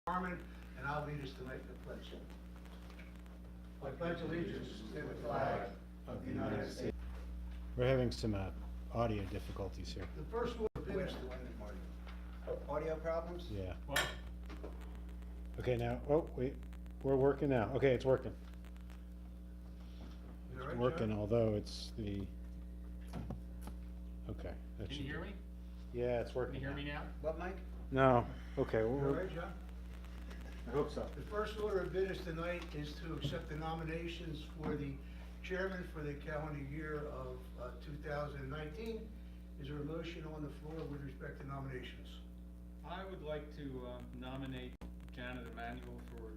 Carmen, and I'll lead us tonight in the pledge. I pledge allegiance to the flag of the United States. We're having some audio difficulties here. The first order of business. Audio problems? Yeah. Okay, now, oh, wait, we're working now. Okay, it's working. You all It's right, working, John? although it's the, okay. that Can should you hear be- me? Yeah, it's Can working. you hear me now? What, Mike? No, okay, You all we're, right, John? I hope so. The first order of business tonight is to accept the nominations for the chairman for the calendar year of 2019. Is there a motion on the floor with respect to nominations? I would like to nominate Janet Emanuel for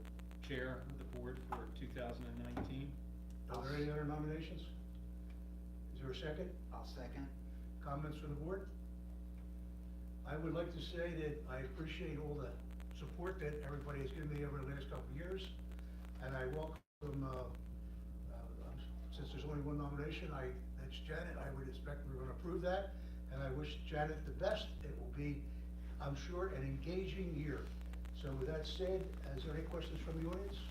chair of the board for 2019. Are there any other nominations? Is there a second? I'll second. Comments from the board? I would like to say that I appreciate all the support that everybody has given me over the last couple of years, and I welcome, since there's only one nomination, that's Janet, I would expect we're gonna approve that, and I wish Janet the best. It will be, I'm sure, an engaging year. So with that said, is there any questions from the audience,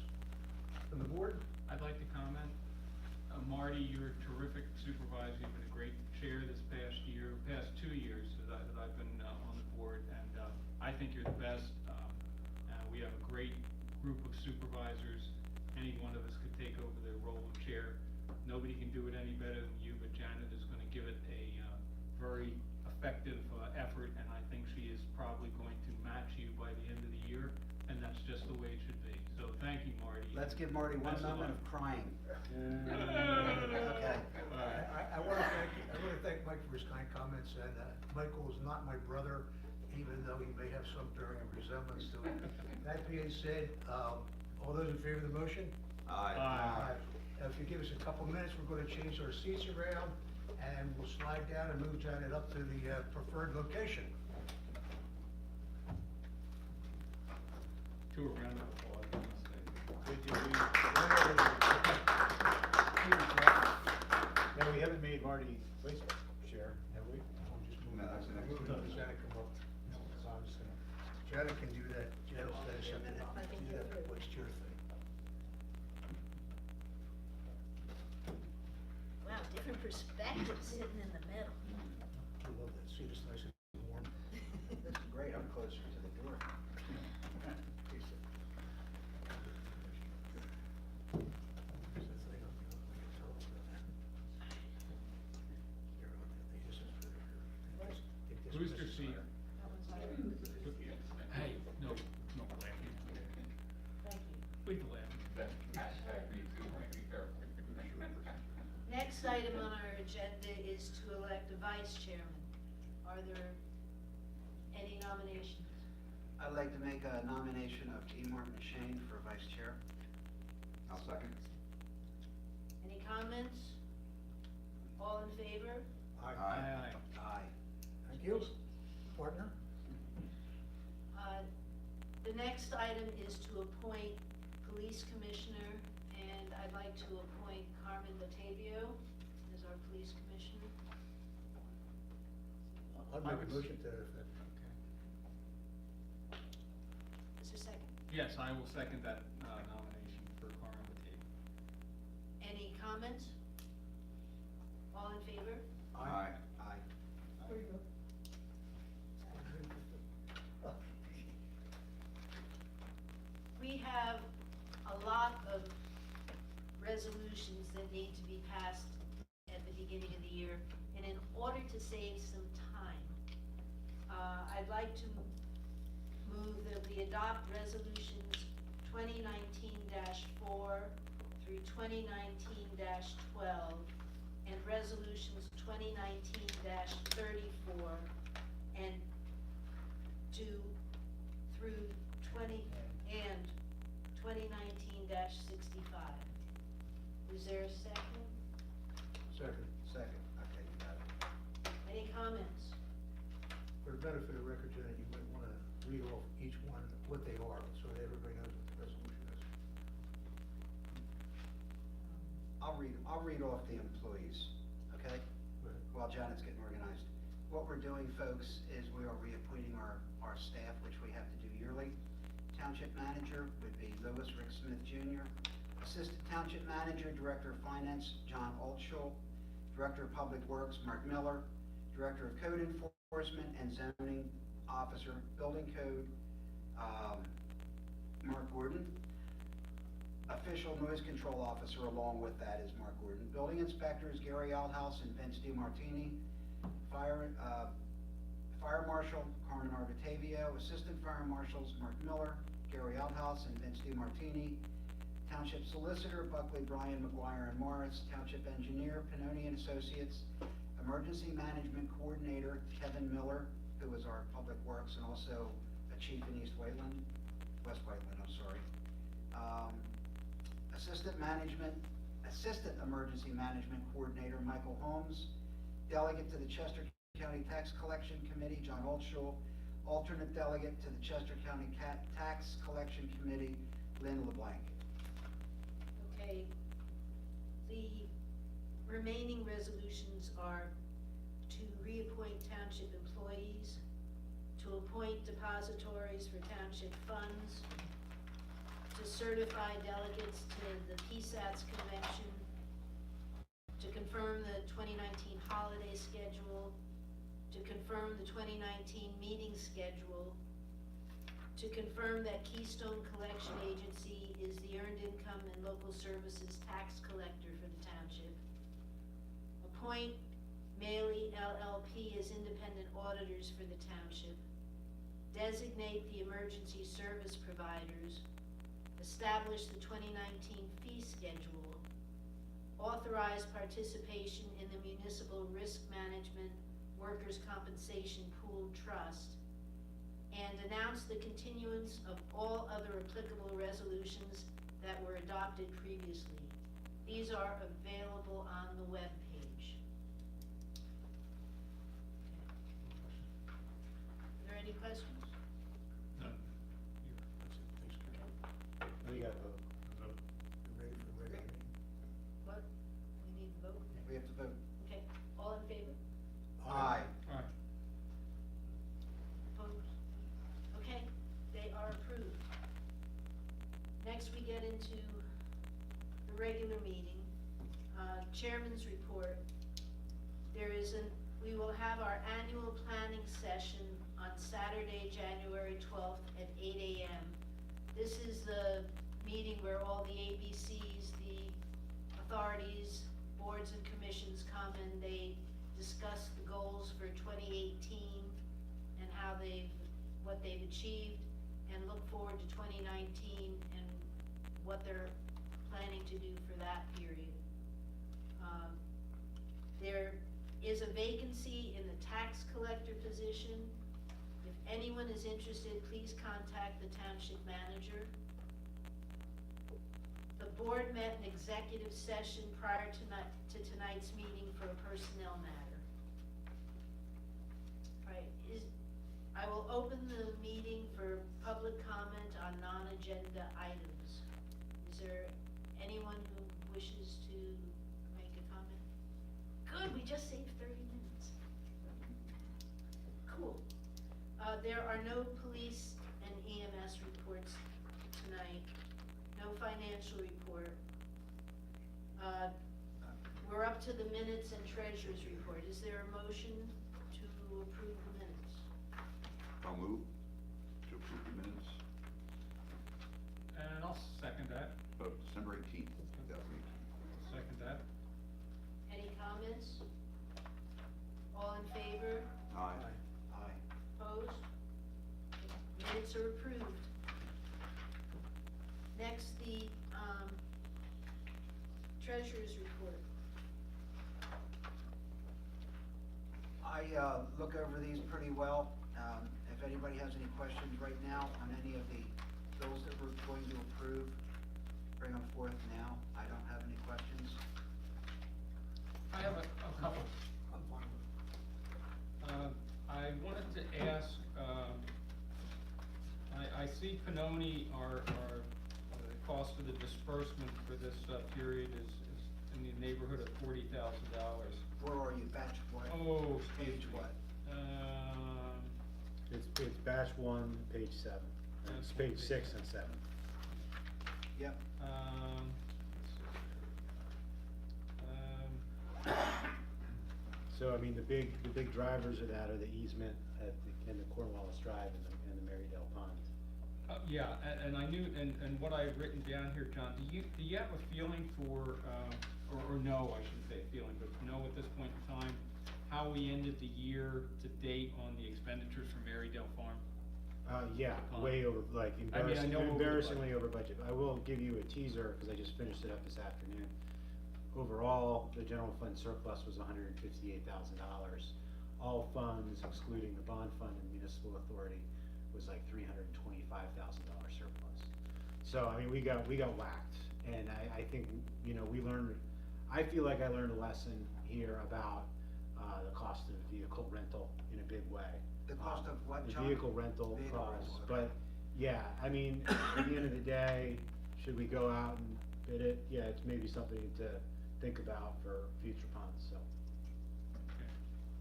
from the board? I'd like to comment. Marty, you're a terrific supervisor. You've been a great chair this past 2 years that I've been on the board, and I think you're the best. We have a great group of supervisors. Any one of us could take over the role of chair. Nobody can do it any better than you, but Janet is going to give it a very effective effort, and I think she is probably going to match you by the end of the year, and that's just the way it should be. So thank you, Marty. Let's give Marty one Best of moment luck. of crying. Okay. I wanna thank Mike for his kind comments, and Michael is not my brother, even though he may have some bearing of resemblance to it. That being said, all those in favor of the motion? Aye. If you give us a couple minutes, we're gonna change our seats around, and we'll slide down and move Janet up to the preferred location. To a round of applause, I must say. No, we haven't made Marty vice chair, have we? No, that's the next one. Janet, come up. So I'm just gonna, Janet can do that, Janet's gonna do that vice chair thing. Wow, different perspectives sitting in the middle. I love that seat, it's nice and warm. This is great, I'm closer to the door. Booster seat. Hey, no laughing. Thank you. Please laugh. Next item on our agenda is to elect a vice chairman. Are there any nominations? I'd like to make a nomination of T. Martin Shane for vice chair. I'll second. Any comments? All in favor? Aye. Aye. Thank you, partner. The next item is to appoint police commissioner, and I'd like to appoint Carmen Batavio as our police commissioner. I'll make a motion to that effect. Is there a second? Yes, I will second that nomination for Carmen Batavia. Any comments? All in favor? Aye. There you go. We have a lot of resolutions that need to be passed at the beginning of the year, and in order to save some time, I'd like to move that we adopt resolutions 2019-4 through 2019-12, and resolutions 2019-34, and through 2019-65. Is there a second? Second. Second, okay, you got it. Any comments? For the benefit of the record, Janet, you might wanna read off each one, what they are, so that everybody knows what the resolution is. I'll read off the employees, okay? While Janet's getting organized. What we're doing, folks, is we are reappointing our staff, which we have to do yearly, Township Manager would be Louis Rick Smith Jr. Assistant Township Manager, Director of Finance, John Altschul. Director of Public Works, Mark Miller. Director of Code Enforcement and Zoning Officer, Building Code, Mark Gordon. Official Noise Control Officer along with that is Mark Gordon. Building Inspectors, Gary Aldhouse and Vince DiMartini. Fire Marshal, Carmen Arbatavio. Assistant Fire Marshals, Mark Miller, Gary Aldhouse and Vince DiMartini. Township Solicitor, Buckley, Bryan, McGuire, and Morris. Township Engineer, Pannoni and Associates. Emergency Management Coordinator, Kevin Miller, who is our Public Works and also a chief in West Whiteland, I'm sorry. Assistant Emergency Management Coordinator, Michael Holmes. Delegate to the Chester County Tax Collection Committee, John Altschul. Alternate Delegate to the Chester County Tax Collection Committee, Lynn LeBlanc. Okay, the remaining resolutions are to reappoint township employees, to appoint depositories for township funds, to certify delegates to the PSATS convention, to confirm the 2019 holiday schedule, to confirm the 2019 meeting schedule, to confirm that Keystone Collection Agency is the Earned Income and Local Services tax collector for the township, appoint Maley LLP as independent auditors for the township, designate the emergency service providers, establish the 2019 fee schedule, authorize participation in the Municipal Risk Management Workers' Compensation Pooled Trust, and announce the continuance of all other applicable resolutions that were adopted previously. These are available on the web page. Are there any questions? None. What do you got, vote? You ready for the regular meeting? What? We need to vote? We have to vote. Okay, all in favor? Aye. Aye. Opposed? Okay, they are approved. Next, we get into the regular meeting. Chairman's report. We will have our annual planning session on Saturday, January 12th at 8 a.m. This is the meeting where all the ABCs, the authorities, boards and commissions come and they discuss the goals for 2018 and what they've achieved, and look forward to 2019 and what they're planning to do for that period. There is a vacancy in the tax collector position. If anyone is interested, please contact the township manager. The board met in executive session prior to tonight's meeting for a personnel matter. All right, I will open the meeting for public comment on non-agenda items. Is there anyone who wishes to make a comment? Good, we just saved 30 minutes. Cool. There are no police and EMS reports tonight, no financial report. We're up to the minutes and treasurer's report. Is there a motion to approve the minutes? I'll move to approve the minutes And I'll second that. of December 18th, 2018. Second that. Any comments? All in favor? Aye. Aye. Opposed? Minutes are approved. Next, the treasurer's report. I look over these pretty well. If anybody has any questions right now on any of the bills that we're going to approve, bring them forth now. I don't have any questions. I have a couple. I'm fine with it. I wanted to ask, I see Pannoni, our cost of the disbursement for this period is in the neighborhood of $40,000. Where are you, batch what? Oh, excuse Page me. what? It's batch 1, page 7. It's page 6 and 7. Yep. Let's see here. So, I mean, the big drivers of that are the easement at in the Cornwallis Drive and the Marydale Pond. Yeah, and I knew, and what I had written down here, John, do you have a feeling for, or no, I shouldn't say feeling, but know at this point in time, how we ended the year to date on the expenditures for Marydale Farm? Yeah, Pond. way over, like I mean, I know over the embarrassingly over budget. I will give you a teaser, cause I just finished it up this afternoon. Overall, the general fund surplus was $158,000. All funds, excluding the bond fund and municipal authority, was like $325,000 surplus. So, I mean, we got whacked, and I think, you know, I feel like I learned a lesson here about, the cost of vehicle rental in a big way. The cost of what, The John? vehicle rental Vehicle costs, rental, okay. but, yeah, I mean, at the end of the day, should we go out and bid it? Yeah, it's maybe something to think about for future ponds, so. Okay.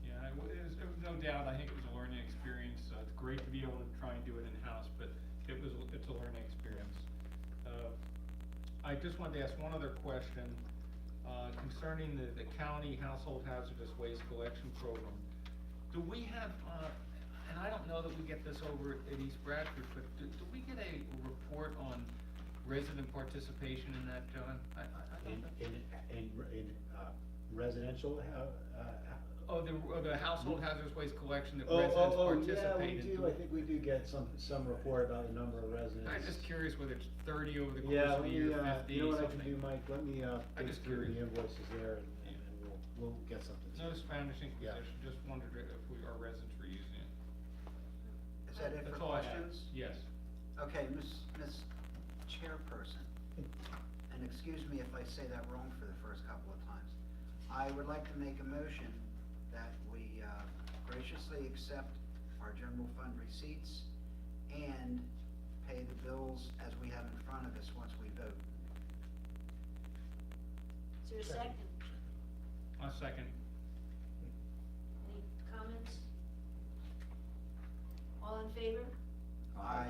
Yeah, it was no doubt, I think it was a learning experience. It's great to be able to try and do it in-house, but it's a learning experience. I just wanted to ask one other question, concerning the county household hazardous waste collection program. Do we have, and I don't know that we get this over at East Bradford, but do we get a report on resident participation in that, John? I don't know. In residential, Oh, the household hazardous waste collection that residents participate in. Yeah, we do, I think we do get some report about the number of residents. I'm just curious whether it's 30 over the Yeah, course of the year, 50, you know what I can something. do, Mike, let me, I'm dig just through the curious. invoices there and we'll get something. to No you. Spanish Yeah. Inquisition, just wondered if our residents were using it. Is that it That's for all I have. questions? Yes. Okay, Miss Chairperson, and excuse me if I say that wrong for the first couple of times. I would like to make a motion that we graciously accept our general fund receipts and pay the bills as we have in front of us once we vote. Is there a second? A second. Any comments? All in favor? Aye.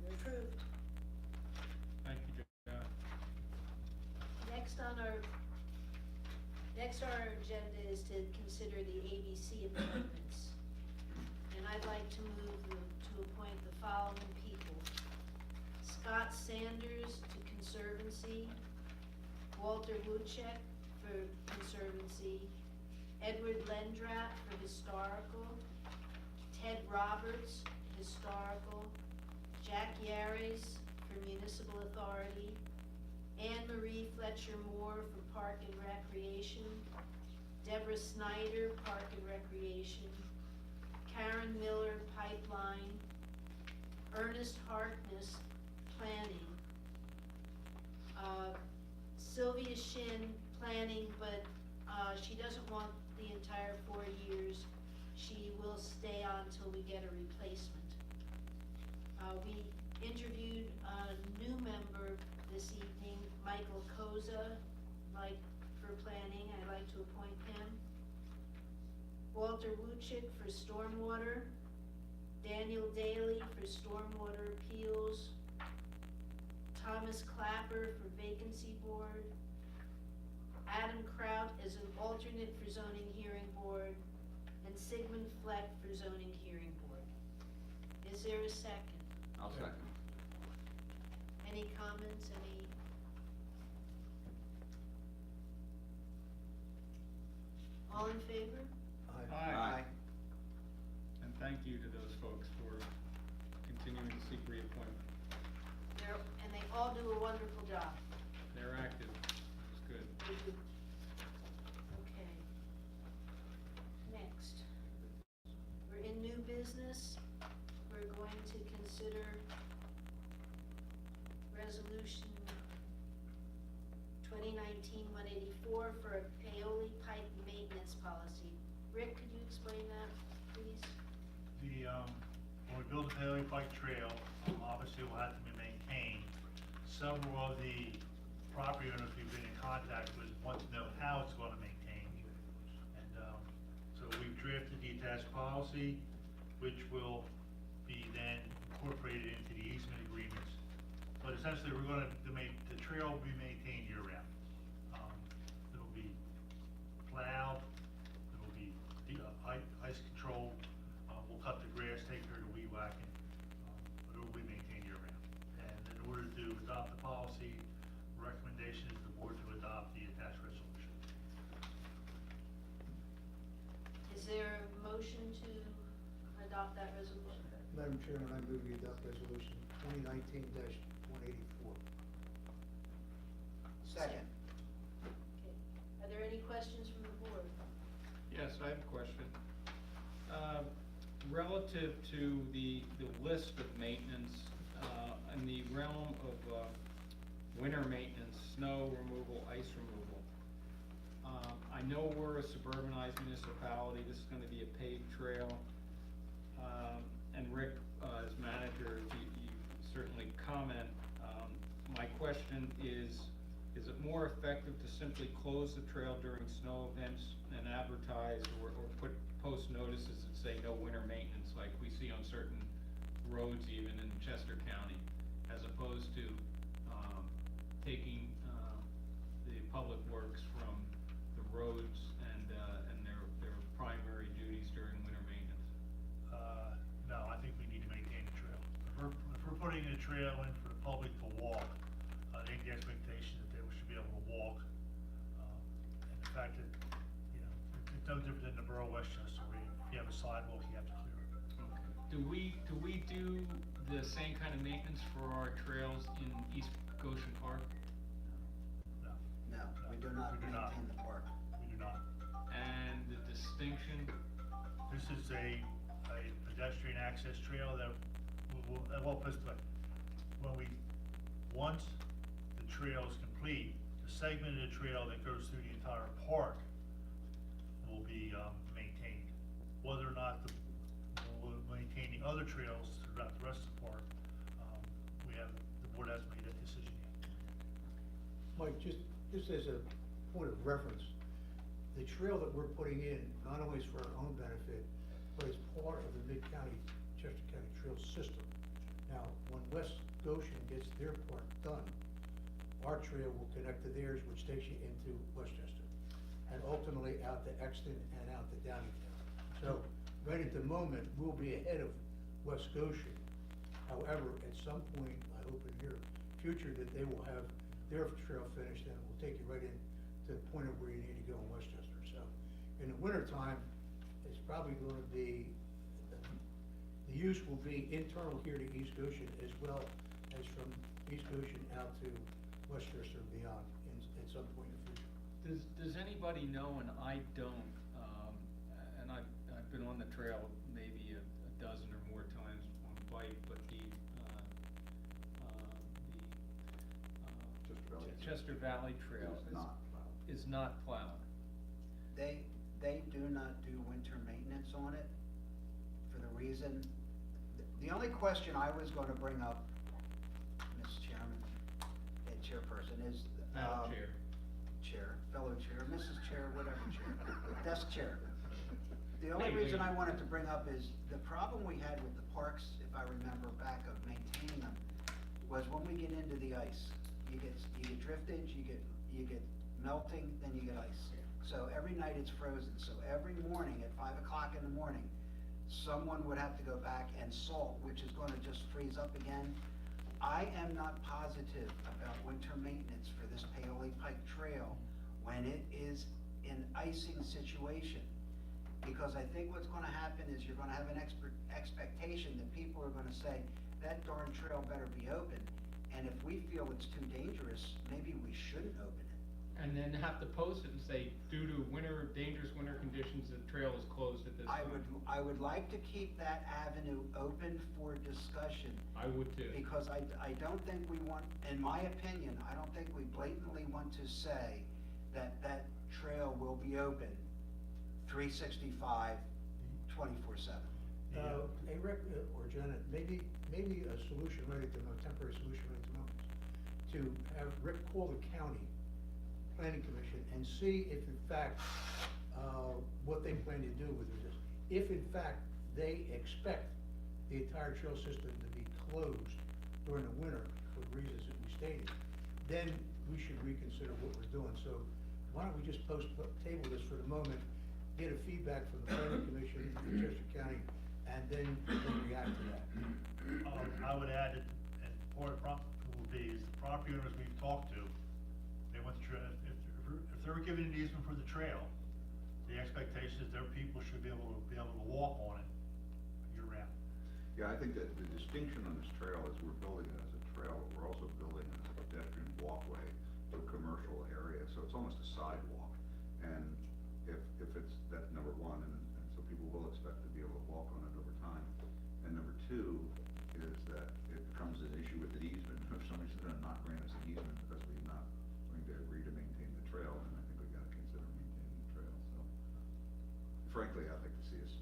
You're approved. Thank you, John. Next on our agenda is to consider the ABC appointments. And I'd like to move to appoint the following people. Scott Sanders to Conservancy, Walter Wuchek for Conservancy, Edward Lendrat for Historical, Ted Roberts, Historical, Jack Yares for Municipal Authority, Anne Marie Fletcher Moore for Park and Recreation, Deborah Snyder, Park and Recreation, Karen Miller, Pipeline, Ernest Harkness, Planning, Sylvia Shin, Planning, but she doesn't want the entire 4 years. She will stay on till we get a replacement. We interviewed a new member this evening, Michael Koza, for planning. I'd like to appoint him. Walter Wuchik for stormwater, Daniel Daly for stormwater appeals, Thomas Clapper for vacancy board, Adam Kraut as an alternate for zoning hearing board, and Sigmund Fleck for zoning hearing board. Is there a second? I'll second. Any comments, all in favor? Aye. And thank you to those folks for continuing to seek reappointment. And they all do a wonderful job. They're active. It's good. They do. Okay. Next. We're in new business. We're going to consider resolution 2019-184 for a Paoli pipe maintenance policy. Rick, could you explain that, please? When we build a Paoli Pike Trail, obviously it will have to be maintained. Several of the property owners we've been in contact with want to know how it's going to maintain. And so we've drafted the attached policy, which will essentially, we're gonna, the trail will be maintained year round. It'll be plowed, it'll be, ice controlled, we'll cut the grass, take care of the weed whacking, but it will be maintained year round. And in order to adopt the policy, recommendation is the board to adopt the attached resolution. Is there a motion to adopt that resolution? Madam Chairman, I move we adopt resolution 2019-184. Second. Okay. Are there any questions from the board? Yes, I have a question. Relative to the list of maintenance, in the realm of winter maintenance, snow removal, ice removal, I know we're a suburbanized municipality, this is gonna be a paved trail. And Rick, as manager, you certainly comment. My question is it more effective to simply close the trail during snow events and advertise or post notices that say no winter maintenance, like we see on certain roads even in Chester County, as opposed to taking the public works from the roads and their primary duties during winter maintenance? No, I think we need to maintain the trail. If we're putting a trail in for the public to walk, I think the expectation that they should be able to walk. And the fact that, you know, it's no different than the borough of Westchester, where if you have a sidewalk, you have to clear it. Do we do the same kind of maintenance for our trails in East Goshen Park? No, No, we do not We do not. maintain the park. we do not. And the distinction, This is a pedestrian access trail that well, put this way, once the trail is complete, the segment of the trail that goes through the entire park will be, maintained. Whether or not we'll maintain the other trails throughout the rest of the park, the board hasn't made that decision yet. Mike, just as a point of reference, the trail that we're putting in, not only is for our own benefit, but it's part of the mid-county, Chester County Trail System. Now, when West Goshen gets their part done, our trail will connect to theirs, which takes you into Westchester, and ultimately out to Exton and out to Downingtown. So, right at the moment, we'll be ahead of West Goshen. However, at some point, I hope in the near future, that they will have their trail finished, and it will take you right in to the point of where you need to go in Westchester. So, in the wintertime, it's probably gonna be, the use will be internal here to East Goshen as well as from East Goshen out to Westchester and beyond at some point in the future. does anybody know, and I don't, and I've been on the trail maybe a dozen or more times on a bike, but the Chester Valley Trail It's not plowed. is not plowed. They do not do winter maintenance on it for the reason, the only question I was gonna bring up, Mr. Chairman, chairperson, is. Madam Chair. Chair, fellow chair, Mrs. Chair, whatever chair, desk chair. The only Hey, reason hey. I wanted to bring up is the problem we had with the parks, if I remember back, of maintaining them, was when we get into the ice. You get driftage, you get melting, then you get ice. So every night it's frozen, so every morning at 5 o'clock in the morning, someone would have to go back and salt, which is gonna just freeze up again. I am not positive about winter maintenance for this Paoli Pike Trail when it is an icing situation. Because I think what's gonna happen is you're gonna have an expectation that people are gonna say, that darn trail better be open. And if we feel it's too dangerous, maybe we shouldn't open it. And then have to post it and say, due to dangerous winter conditions, the trail is closed at this time. I would like to keep that avenue open for discussion. I would too. Because I don't think we want, in my opinion, I don't think we blatantly want to say that that trail will be open 365, 24/7. Hey, Rick, or Janet, maybe a solution right at the moment, temporary solution right at the moment, to have Rick call the county planning commission and see if in fact, what they plan to do with this. If in fact they expect the entire trail system to be closed during the winter for the reasons that we stated, then we should reconsider what we're doing. So why don't we just table this for the moment, get a feedback from the planning commission, from Chester County, and then react to that. I would add that, and part of the problem will be, is the property owners we've talked to, they want the trail, if they're given an easement for the trail, the expectation is their people should be able to walk on it year round. Yeah, I think that the distinction on this trail is we're building it as a trail, but we're also building it as a pedestrian walkway to a commercial area, so it's almost a sidewalk. And if it's, that's number one, and so people will expect to be able to walk on it over time. And number two is that it becomes an issue with an easement. If somebody's gonna not grant us an easement because we're not going to agree to maintain the trail, then I think we gotta consider maintaining the trail, so. Frankly, I'd like to see us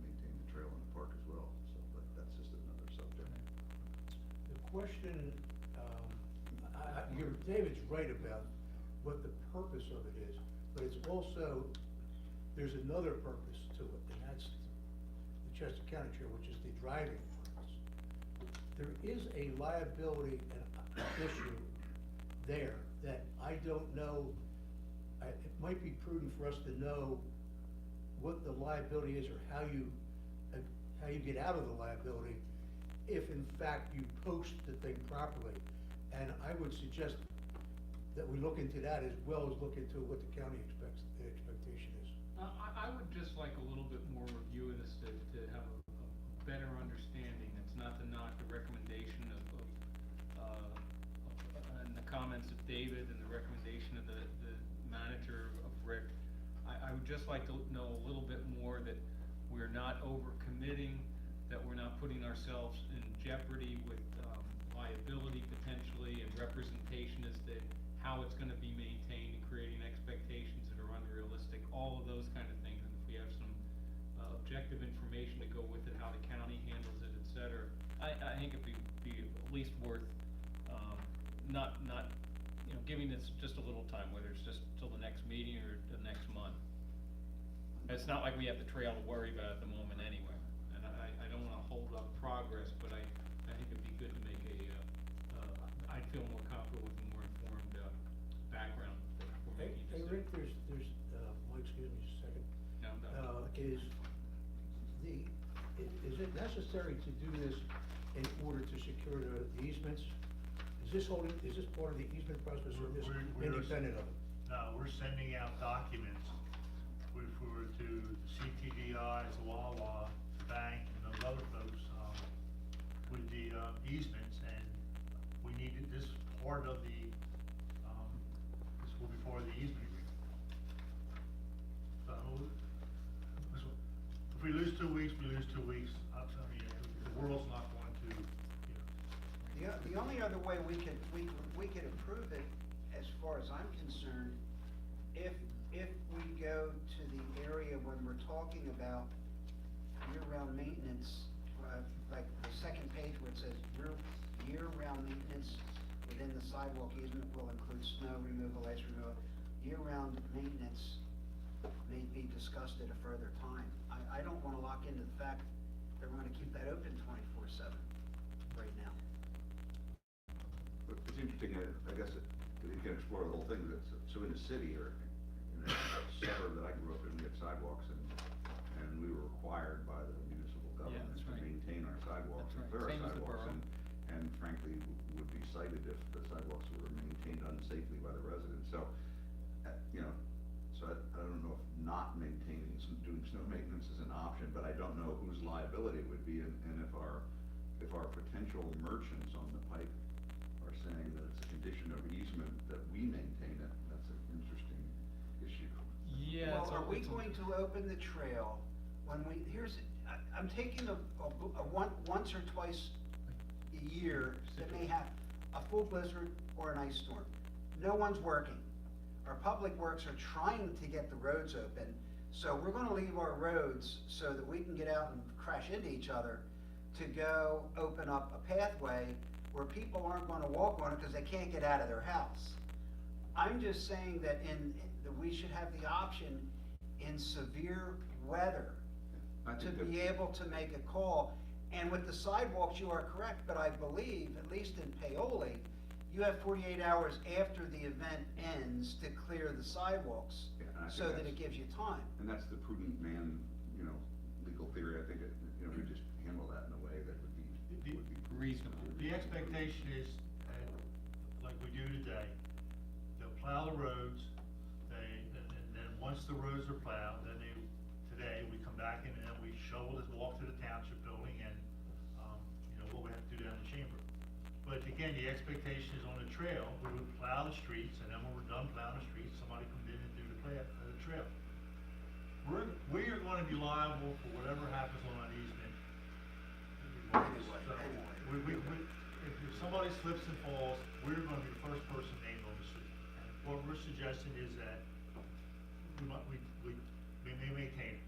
maintain the trail in the park as well, so, but that's just another subject. The question, David's right about what the purpose of it is, but it's also, there's another purpose to it, and that's the Chester County Trail, which is the driving purpose. There is a liability issue there that I don't know, it might be prudent for us to know what the liability is or how you get out of the liability if in fact you post the thing properly. And I would suggest that we look into that as well as look into what the county expects, the expectation is. I would just like a little bit more review of this to have a better understanding. It's not to knock the recommendation and the comments of David and the recommendation of the manager of Rick. I would just like to know a little bit more that we're not over-committing, that we're not putting ourselves in jeopardy with liability potentially and representation as to how it's gonna be maintained and creating expectations that are unrealistic, all of those kind of things. And if we have some objective information to go with it, how the county handles it, et cetera, I think it'd be at least worth, not, you know, giving this just a little time, whether it's just till the next meeting or the next month. It's not like we have the trail to worry about at the moment anyway, and I don't wanna hold up progress, but I think it'd be good to make I'd feel more comfortable with a more informed, background for Hey, making a Rick, decision. there's, Mike, excuse me just a second. No. Is it necessary to do this in order to secure the easements? Is this part of the easement process or is this We're independent of it? No, we're sending out documents to CTDI, to Wawa, the bank, and those other folks, with the easements, and we need this part of the, this will be part of the easement agreement. So, if we lose 2 weeks, we lose 2 weeks. I mean, the world's not going to, you know. The only other way we could approve it, as far as I'm concerned, if we go to the area when we're talking about year-round maintenance, like the second page where it says year-round maintenance within the sidewalk easement will include snow removal, ice removal. Year-round maintenance may be discussed at a further time. I don't wanna lock into the fact that we're gonna keep that open 24/7 right now. But it's interesting, I guess, you can explore the whole thing, so in the city or in a suburb that I grew up in, we had sidewalks and we were required by the municipal government that's to right. maintain our sidewalks and That's clear our right. Same as the sidewalks, borough. and frankly, would be cited if the sidewalks were maintained unsafely by the residents, so, you know, so I don't know if not maintaining, doing snow maintenance is an option, but I don't know whose liability it would be, and if our potential merchants on the pike are saying that it's a condition of easement that we maintain it, that's an interesting issue. Yeah. Well, are we going to open the trail when I'm taking a once or twice a year that may have a full blizzard or an ice storm. No one's working. Our public works are trying to get the roads open, so we're gonna leave our roads so that we can get out and crash into each other to go open up a pathway where people aren't gonna walk on it because they can't get out of their house. I'm just saying that that we should have the option in severe weather I to think be that- able to make a call. And with the sidewalks, you are correct, but I believe, at least in Paoli, you have 48 hours after the event ends to clear the sidewalks, Yeah, and I think so that that's- it gives you time. And that's the prudent man, legal theory. I think, we just handle that in a way that would be Reasonable. The expectation is, like we do today, they'll plow the roads, and then once the roads are plowed, then today, we come back in and then we shovel this walk to the township building and, what we have to do down the chamber. But again, the expectation is on the trail, we would plow the streets, and then when we're done plowing the streets, somebody comes in and do the trail. We are gonna be liable for whatever happens on that easement. So, if somebody slips and falls, we're gonna be the first person named on the street. And what we're suggesting is that we may maintain it.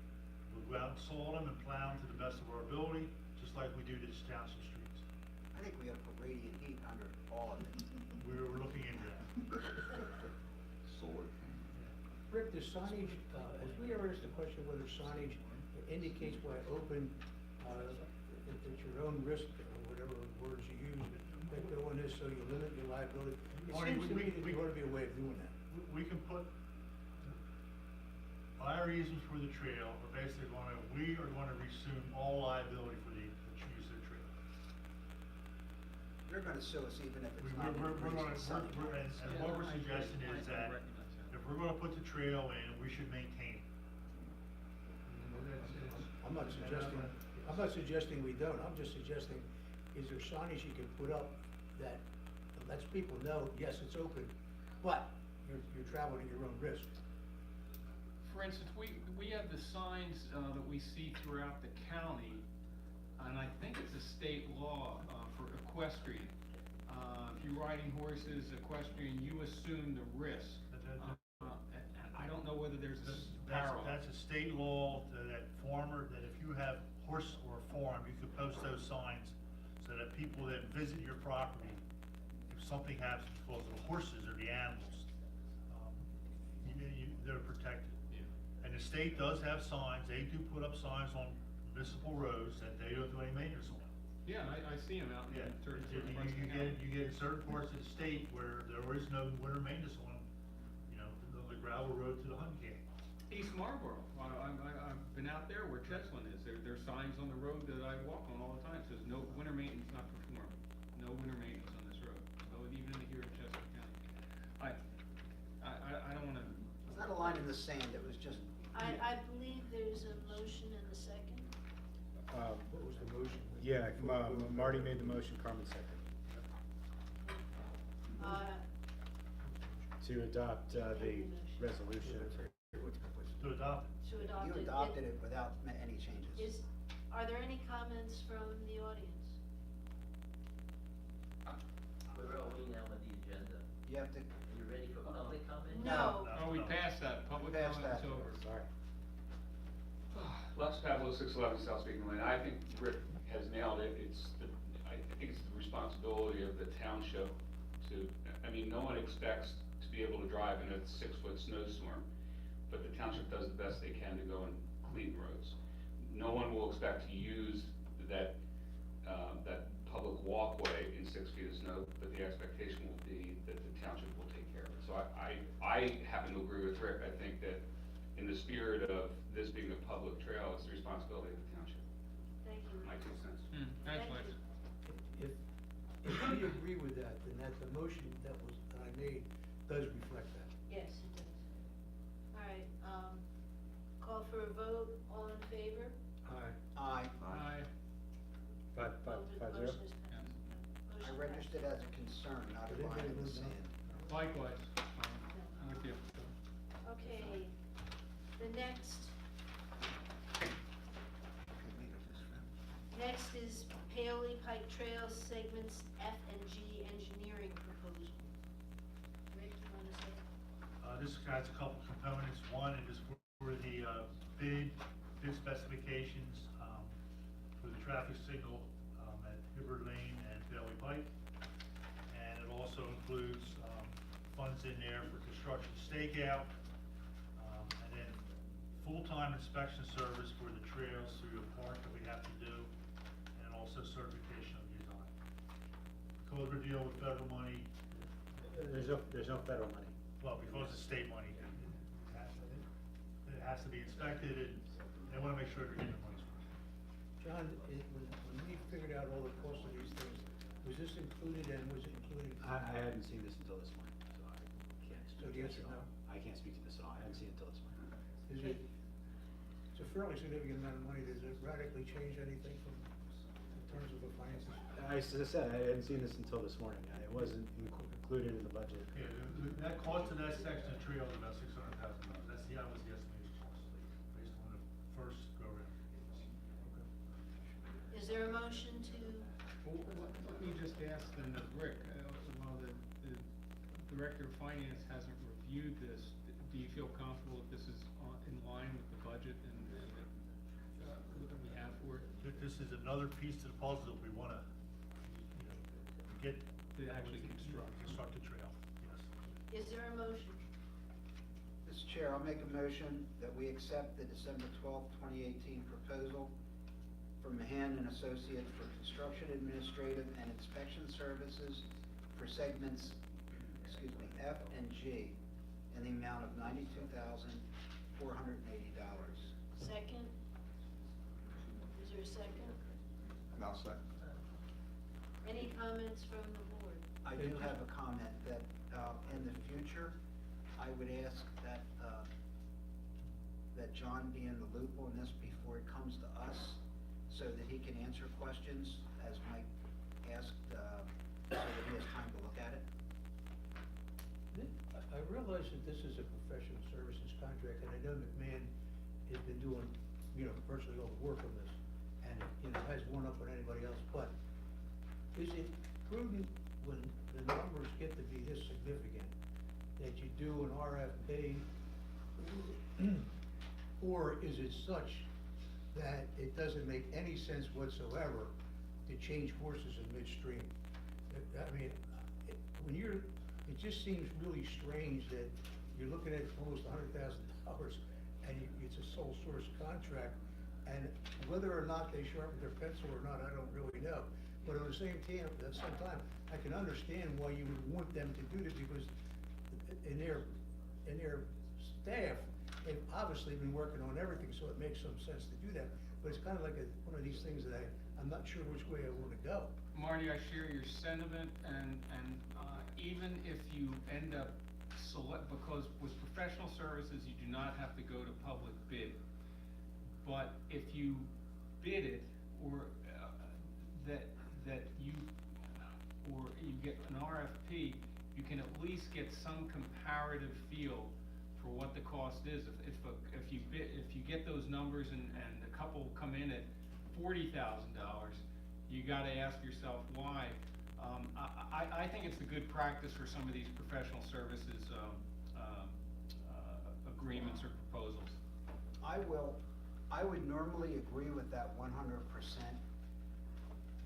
We'll go out and salt them and plow them to the best of our ability, just like we do the township streets. I think we ought to put radiant heat under all of it. We're looking into that. solar. Rick, the signage, as we ever asked the question whether signage indicates by open, it's your own risk, or whatever words you use, that go in this, so you limit your liability. It Marty, seems to me that there ought to be a way of doing that. We can put, our easements for the trail, we are gonna resume all liability for the use of the trail. They're gonna sue us even if it's We're not. gonna, and what we're suggesting is that if we're gonna put the trail in, we should maintain it. I'm not suggesting we don't, I'm just suggesting, is there signage you can put up that lets people know, yes, it's open, but you're traveling at your own risk? For instance, we have the signs that we see throughout the county, and I think it's a state law for equestrian. If you're riding horses, equestrian, you assume the risk. And I don't know whether there's a parallel. That's a state law that if you have horse or farm, you could post those signs so that people that visit your property, if something happens because of the horses or the animals, they're protected. Yeah. And the state does have signs, they do put up signs on municipal roads that they don't do any maintenance on. Yeah, I see them out in certain parts of the county. You get certain parts of the state where there is no winter maintenance on, the gravel road to the hunting camp. East Marlboro, I've been out there where Cheslin is, there's signs on the road that I walk on all the time, says no winter maintenance not performed, no winter maintenance on this road, so even here in Chester County. I don't wanna. It's not a line in the sand, it was just. I believe there's a motion and a second. What was the motion? Yeah, Marty made the motion, Carmen second. To adopt the resolution. To adopt it. To adopt it. You adopted it without any changes. Are there any comments from the audience? Where are we now on the agenda? You have to, Are you ready for public comment? No. Oh, we passed that, public Passed comment's that. over. Sorry. Les Pavlo, 611 South Speaking Lane. I think Rick has nailed it. I think it's the responsibility of the township no one expects to be able to drive in a 6-foot snowstorm, but the township does the best they can to go and clean roads. No one will expect to use that public walkway in 6 feet of snow, but the expectation will be that the township will take care of it. So I happen to agree with Rick. I think that in the spirit of this being a public trail, it's the responsibility of the township. Thank you. My 2 cents. Thanks, Thank Lex. you. If we agree with that, then that the motion that I made does reflect that. Yes, it does. All right, call for a vote, all in favor? aye. Aye. Five zero. Motion is passed. I Motion registered passed. as a concern, not a But line in the it- sand. Likewise, I'm with you. Okay, the next is Paoli Pike Trail segments F and G engineering proposal. Rick, you wanna say? This has a couple components. One, it is for the bid specifications for the traffic signal at Hibbard Lane and Bailey Pike. And it also includes funds in there for construction stakeout, and then full-time inspection service for the trails through the park that we have to do, and also certification of design. Because we're dealing with federal money, There's no federal money. well, because it's state money, it has to be inspected, and they wanna make sure they're getting the money's worth. John, when we figured out all the costs of these things, was this included and was it including? I hadn't seen this until this morning, so I can't So speak the to this answer at no? all. I can't speak to this at all. I haven't seen it until this morning. Is it, it's a fairly significant amount of money, does it radically change anything from, in terms of the finances? As I said, I hadn't seen this until this morning. It wasn't included in the budget. Yeah, the net cost of that section of trail is about $600,000. That was the estimated cost, based on the first go-around. Is there a motion to, Well, let me just ask then, Rick, while the Director of Finance hasn't reviewed this, do you feel comfortable that this is in line with the budget and that we have for it? This is another piece to the puzzle that we wanna, get. To actually construct the trail, yes. is there a motion? Mr. Chair, I'll make a motion that we accept the December 12th, 2018 proposal from Mahan and Associates for construction administrative and inspection services for segments, F and G, in the amount of $92,480. Second? Is there a second? Now, second. Any comments from the board? I do have a comment that, in the future, I would ask that, that John be in the loop on this before it comes to us, so that he can answer questions, as Mike asked, so that he has time to look at it. I realize that this is a professional services contract, and I know McMahon has been doing, virtually all the work on this, and, has one up on anybody else, but is it prudent when the numbers get to be this significant, that you do an RFP? Or is it such that it doesn't make any sense whatsoever to change horses in midstream? I mean, when it just seems really strange that you're looking at almost $100,000 and it's a sole source contract, and whether or not they sharpen their pencil or not, I don't really know. But at the same time, I can understand why you would want them to do this, because in their staff, they've obviously been working on everything, so it makes some sense to do that. But it's kind of like one of these things that I'm not sure which way I want to go. Marty, I share your sentiment, and even if you end up because with professional services, you do not have to go to public bid. But if you bid it, or you get an RFP, you can at least get some comparative feel for what the cost is. If you get those numbers and a couple come in at $40,000, you gotta ask yourself why. I think it's a good practice for some of these professional services agreements or proposals. I would normally agree with that 100%.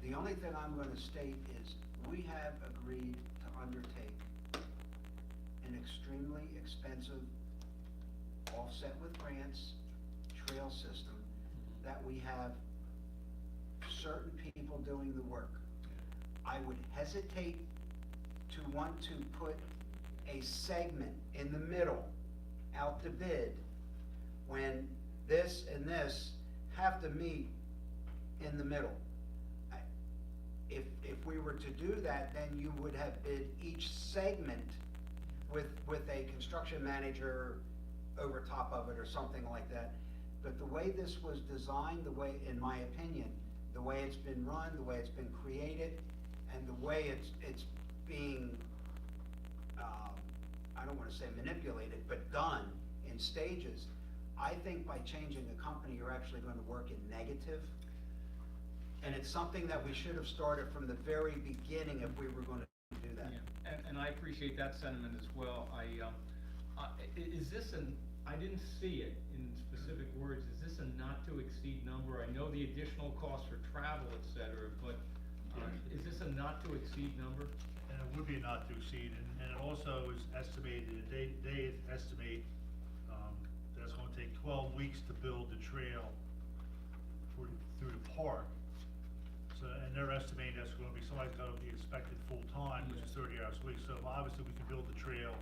The only thing I'm gonna state is, we have agreed to undertake an extremely expensive offset with grants trail system, that we have certain people doing the work. I would hesitate to want to put a segment in the middle out to bid when this and this have to meet in the middle. If we were to do that, then you would have bid each segment with a construction manager over top of it or something like that. But the way this was designed, the way, in my opinion, the way it's been run, the way it's been created, and the way it's being, I don't want to say manipulated, but done in stages, I think by changing the company, you're actually going to work in negative. And it's something that we should have started from the very beginning if we were going to do that. Yeah, and I appreciate that sentiment as well. Is this I didn't see it in specific words, is this a not to exceed number? I know the additional costs for travel, et cetera, but is this a not to exceed number? And it would be not to exceed, and it also is estimated, they estimate, that it's gonna take 12 weeks to build the trail through the park. So So, and they're estimating that's gonna be, somebody's gonna be inspected full-time, which is 30 hours a week. So obviously, we can build the trail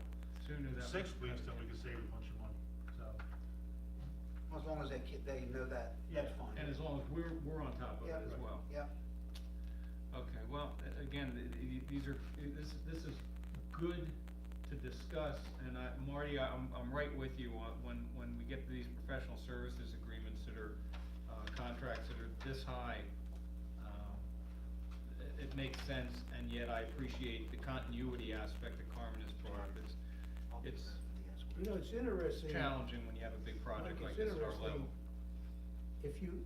Sooner in that 6 would- weeks, then we can save a bunch of money, so. As long as they know that, that's Yeah, fine. and as long as we're on top of it Yep. as well. Yep. Okay, well, again, these are, this is good to discuss, and Marty, I'm right with you on, when we get to these professional services agreements that are, contracts that are this high, it makes sense, and yet I appreciate the continuity aspect that Carmen is part of. It's You know, it's interesting. challenging when you have a big project Mike, like it's this at our interesting. level. If you,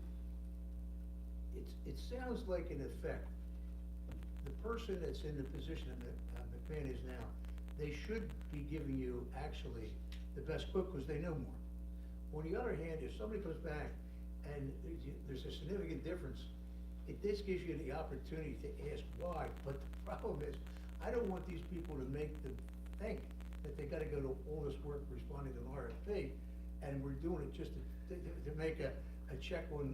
it sounds like in effect, the person that's in the position that McMahon is now, they should be giving you actually the best quote because they know more. On the other hand, if somebody comes back and there's a significant difference, this gives you the opportunity to ask why, but the problem is, I don't want these people to make them think that they gotta go to all this work responding to an RFP, and we're doing it just to make a check on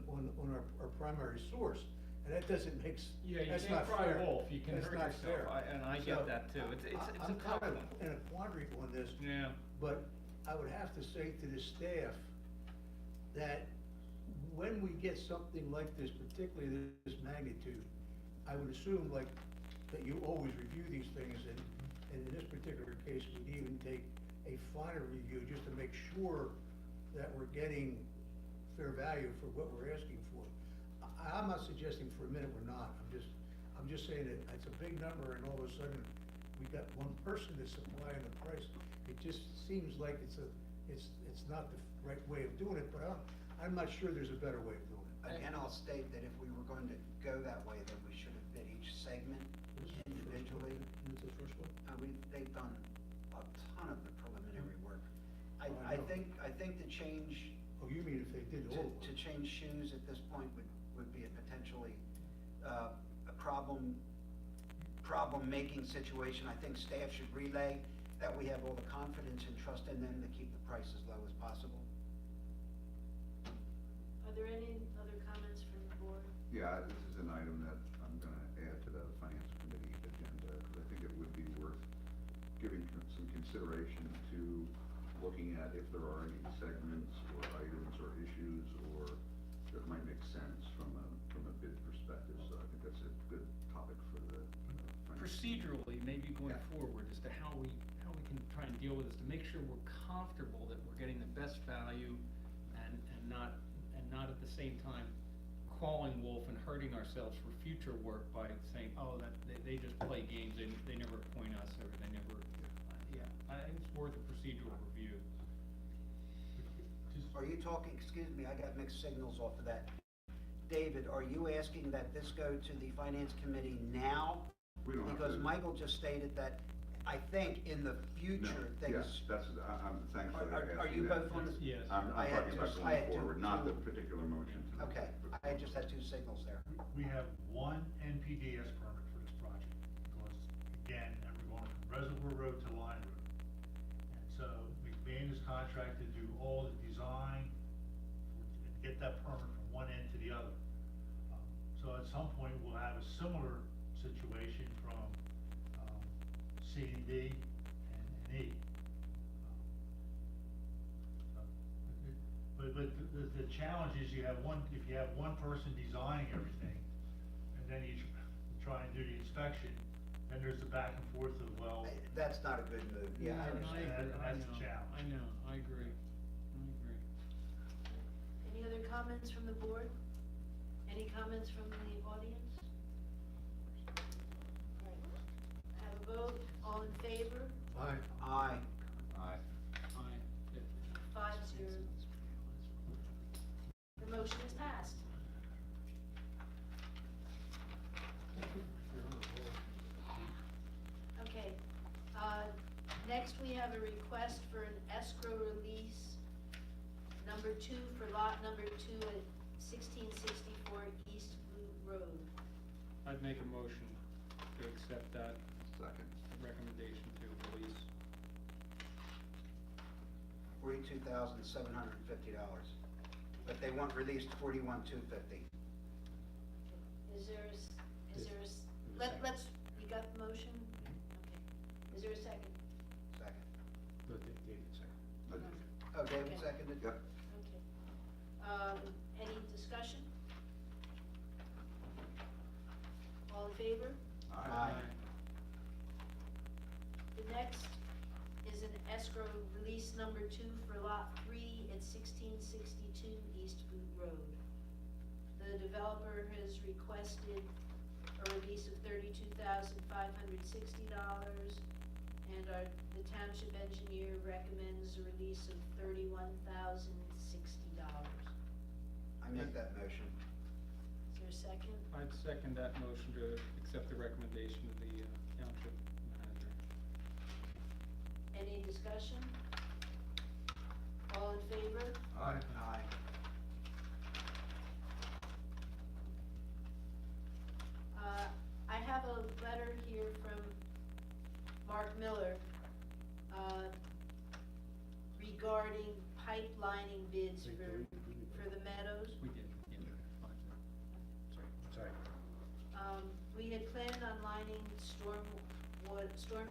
our primary source, and that doesn't make, Yeah, you that's can't not cry fair. wolf, you can That's hurt not yourself, fair. and I get that too. It's a I'm tough kind of one. in a quandary on this. Yeah. But I would have to say to the staff that when we get something like this, particularly this magnitude, I would assume like that you always review these things, and in this particular case, we'd even take a finer review just to make sure that we're getting fair value for what we're asking for. I'm not suggesting for a minute we're not, I'm just saying that it's a big number, and all of a sudden, we got one person that's supplying the price. It just seems like it's not the right way of doing it, but I'm not sure there's a better way of doing it. Again, I'll state that if we were going to go that way, then we should have bid each segment individually. This is the first one? They've done a ton of the preliminary work. I I know. think to change, Oh, you mean if they did all of to them? change shoes at this point would be a potentially, a problem-making situation. I think staff should relay that we have all the confidence and trust in them to keep the price as low as possible. Are there any other comments from the board? Yeah, this is an item that I'm gonna add to the finance committee agenda, because I think it would be worth giving some consideration to looking at if there are any segments or items or issues or that might make sense from a bid perspective, so I think that's a good topic for the finance. Procedurally, maybe going Yeah. forward, as to how we can try and deal with this, to make sure we're comfortable that we're getting the best value and not at the same time calling wolf and hurting ourselves for future work by saying, oh, that, they just play games, they never appoint us, or they never, yeah, I think it's worth a procedural review. Are you talking, excuse me, I got mixed signals off of that. David, are you asking that this go to the finance committee now? We don't have Because to- Michael just stated that, I think, in the future, No, things. yes, I'm thankful that Are you asking that. both on the? Yes. I'm I had talking two- about I going had two- forward, not the two- particular motion. tonight, Okay, but- I just had two signals there. We have one NPDS permit for this project, because again, and we're going from Reservoir Road to Line Road. And so McBain is contracted to do all the design, and get that permit from one end to the other. So at some point, we'll have a similar situation from, C and D and E. But the challenge is you have if you have one person designing everything, and then you try and do the inspection, then there's the back and forth of, well, That's not a good move, yeah, I understand. That's the challenge. I know, I agree. Any other comments from the board? Any comments from the audience? Have a vote, all in favor? Aye. Aye. Aye. Aye. 5-0. The motion is passed. Okay, next we have a request for an escrow release, number 2, for lot number 2 at 1664 East Blue Road. I'd make a motion to accept that Second. recommendation to release. $42,750, but they want released $41,250. Is there a there a, Second. let's, you got the motion? Okay. Is there a second? Second. Look, David, second. I did. Oh, David Okay. seconded? Yep. Okay. Any discussion? All in favor? Aye. The next is an escrow release number 2 for lot 3 at 1662 East Boot Road. The developer has requested a release of $32,560, and the township engineer recommends a release of $31,060. I make that motion. Is there a second? I'd second that motion to accept the recommendation of the township manager. Any discussion? All in favor? Aye. Aye. I have a letter here from Mark Miller, regarding pipelining bids for the meadows. We did, yeah, fine. Sorry. We had planned on lining storm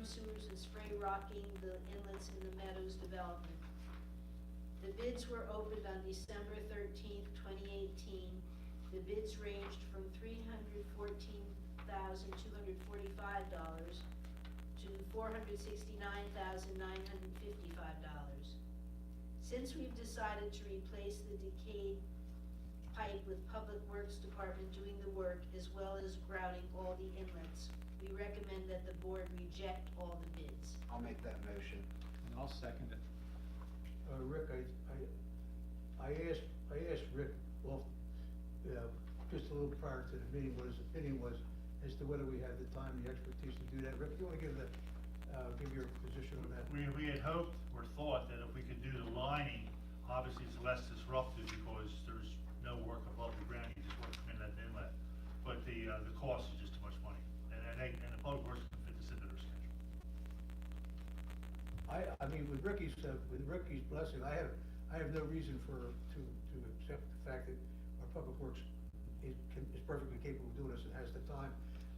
sewers and spray rocking the inlets in the meadows development. The bids were opened on December 13th, 2018. The bids ranged from $314,245 to $469,955. Since we've decided to replace the decayed pipe with Public Works Department doing the work as well as grouting all the inlets, we recommend that the board reject all the bids. I'll make that motion. And I'll second it. Rick, I asked Rick, well, just a little prior to the meeting, what his opinion was as to whether we had the time, the expertise to do that. Rick, you wanna give your position on that? We had hoped or thought that if we could do the lining, obviously it's less disruptive because there's no work above the ground, you just work in that inlet. But the cost is just too much money, and the public works can fit this into their schedule. I mean, with Ricky's blessing, I have no reason to accept the fact that our public works is perfectly capable of doing this and has the time.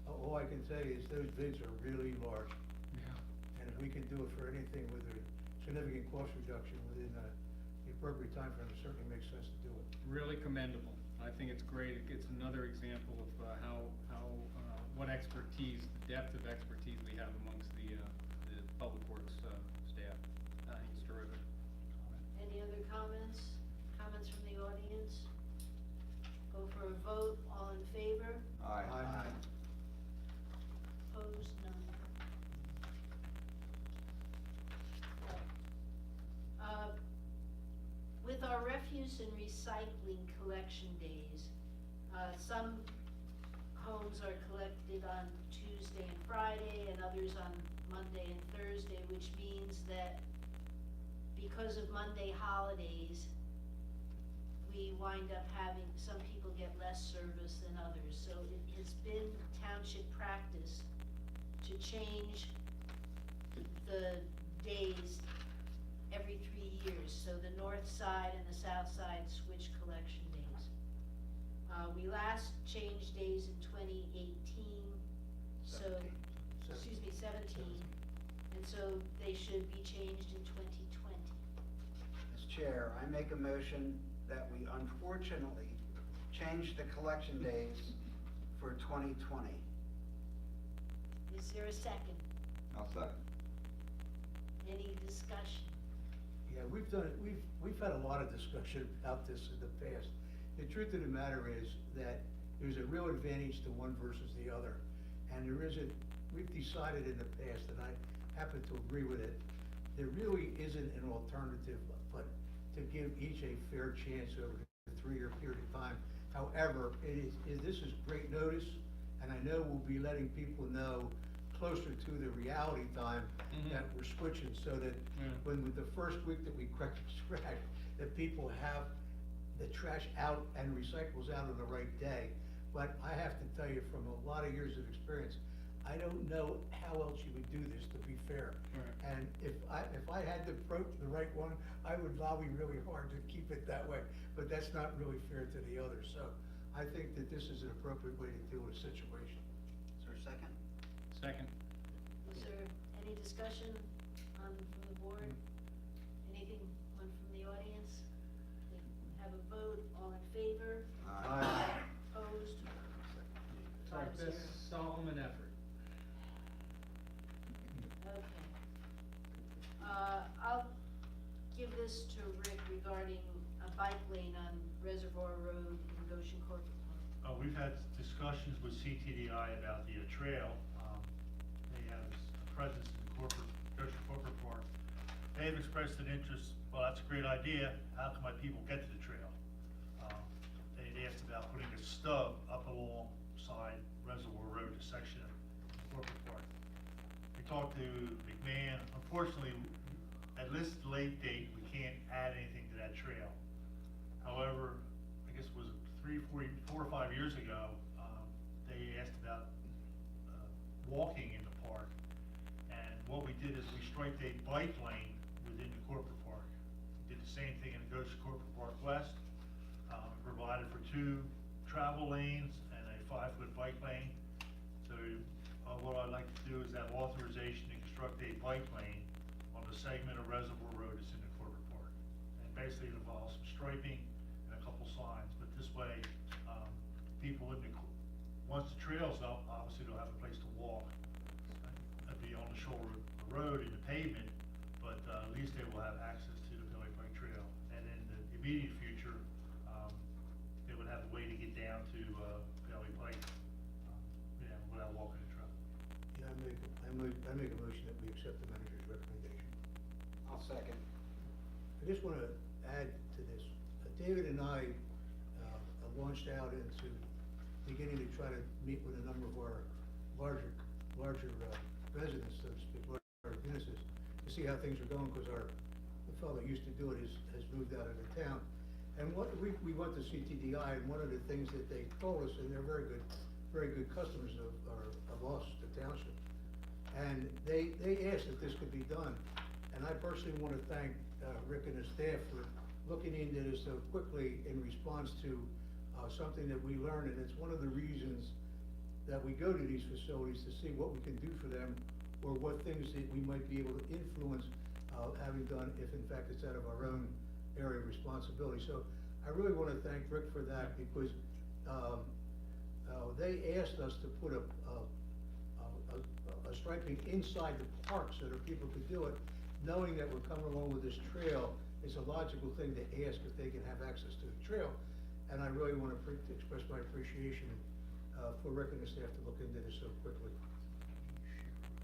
All I can say is those bids are really large, Yeah. and if we can do it for anything with a significant cost reduction within the appropriate time frame, it certainly makes sense to do it. Really commendable. I think it's great. It's another example of what expertise, the depth of expertise we have amongst the Public Works staff. I think it's terrific. Any other comments? Comments from the audience? Go for a vote, all in favor? Aye. Opposed, none. With our refuse and recycling collection days, some homes are collected on Tuesday and Friday, and others on Monday and Thursday, which means that because of Monday holidays, we wind up having, some people get less service than others. So it has been township practice to change the days every 3 years. So the north side and the south side switch collection days. We last changed days in 2018, so, 17, and so they should be changed in 2020. As chair, I make a motion that we unfortunately change the collection days for 2020. Is there a second? I'll second. Any discussion? Yeah, we've had a lot of discussion about this in the past. The truth of the matter is that there's a real advantage to one versus the other. And we've decided in the past, and I happen to agree with it, there really isn't an alternative but to give each a fair chance over a 3-year period of time. However, this is great notice, and I know we'll be letting people know closer to the reality time that we're switching, so that when with the first week that we correct the trash, that people have the trash out and recyclables out on the right day. But I have to tell you, from a lot of years of experience, I don't know how else you would do this, to be fair. Right. And if I had to approach the right one, I would lobby really hard to keep it that way, but that's not really fair to the others. So I think that this is an appropriate way to deal with the situation. second? Second. Is there any discussion from the board? Anything from the audience? Have a vote, all in favor? Aye. Opposed? It's our 5-0. best Solomon effort. Okay. I'll give this to Rick regarding a bike lane on Reservoir Road in Goshen Corporate Park. We've had discussions with CTDI about the trail. They have a presence in Goshen Corporate Park. They have expressed an interest, well, that's a great idea, how can my people get to the trail? They asked about putting a stub up alongside Reservoir Road, a section of Corporate Park. We talked to McMahon, unfortunately, at this late date, we can't add anything to that trail. However, I guess it was 4 or 5 years ago, they asked about walking in the park. And what we did is we striped a bike lane within the corporate park. Did the same thing in the Goshen Corporate Park West. Provided for 2 travel lanes and a 5-foot bike lane. So what I'd like to do is have authorization to construct a bike lane on the segment of Reservoir Road that's in the corporate park. And basically it involves some striping and a couple signs, but this way, people in the, once the trail's up, obviously they'll have a place to walk. It'll be on the shoulder of the road in the pavement, but at least they will have access to the Bailey Pike Trail. And in the immediate future, they would have a way to get down to Bailey Pike, without walking the trail. Yeah, I make a motion that we accept the manager's recommendation. I'll second. I just want to add to this. David and I launched out into beginning to try to meet with a number of our larger residents, so to speak, larger businesses, to see how things are going, because the fellow that used to do it has moved out of the town. And we went to CTDI, and one of the things that they told us, and they're very good customers of us, the township, and they asked if this could be done. And I personally want to thank Rick and his staff for looking into this so quickly in response to something that we learned, and it's one of the reasons that we go to these facilities to see what we can do for them, or what things that we might be able to influence having done, if in fact it's out of our own area of responsibility. So I really want to thank Rick for that, because they asked us to put a striping inside the park so that people could do it, knowing that we're coming along with this trail. It's a logical thing to ask if they can have access to the trail. And I really want to express my appreciation for Rick and the staff to look into this so quickly.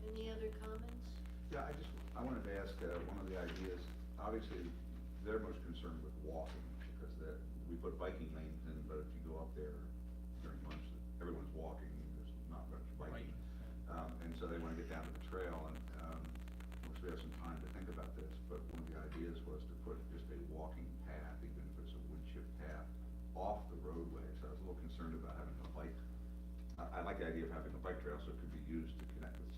Any other comments? Yeah, I wanted to ask, one of the ideas, obviously, they're most concerned with walking, because we put biking lanes in, but if you go up there during lunch, everyone's walking, there's not much biking. And so they want to get down to the trail, and, we have some time to think about this, but one of the ideas was to put just a walking path, even if it's a wood chip path, off the roadway. So I was a little concerned about having a bike. I like the idea of having a bike trail so it could be used to connect with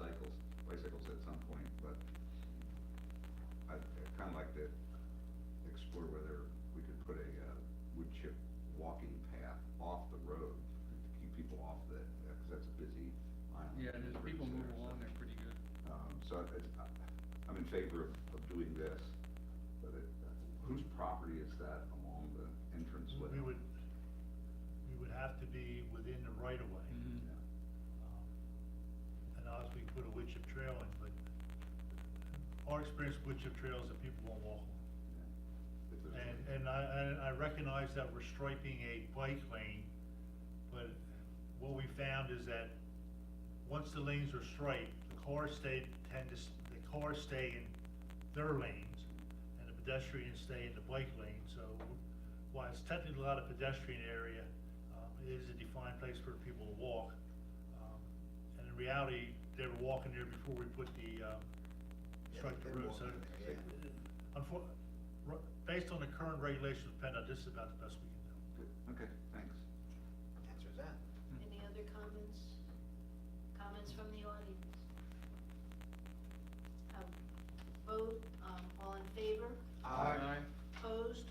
bicycles at some point, but I'd kind of like to explore whether we could put a wood chip walking path off the road to keep people off because that's a busy island. Yeah, and as people move along, they're pretty good. So I'm in favor of doing this, but whose property is that along the entrance way? We would have to be within the right of way. Mhm. And obviously put a wood chip trail in, but our experience with wood chip trails that people won't walk on. If there's And I recognize that we're striping a bike lane, but what we found is that once the lanes are striped, the cars stay in their lanes, and the pedestrians stay in the bike lane. So while it's technically not a pedestrian area, it is a defined place for people to walk. And in reality, they were walking there before we put the striped they're road. So walking there, yeah. based on the current regulations of PennDOT, this is about the best we can do. Good. Okay, thanks. Answers that. Any other comments? Comments from the audience? Vote, all in favor? Aye. Opposed?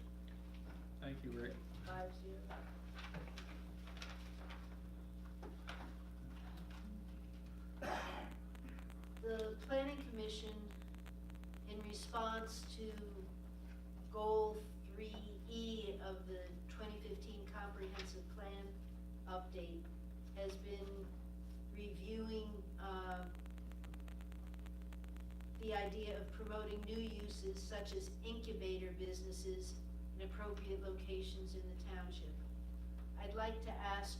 Thank you, Rick. 5-0. response to goal 3E of the 2015 comprehensive plan update has been reviewing, the idea of promoting new uses such as incubator businesses in appropriate locations in the township. I'd like to ask,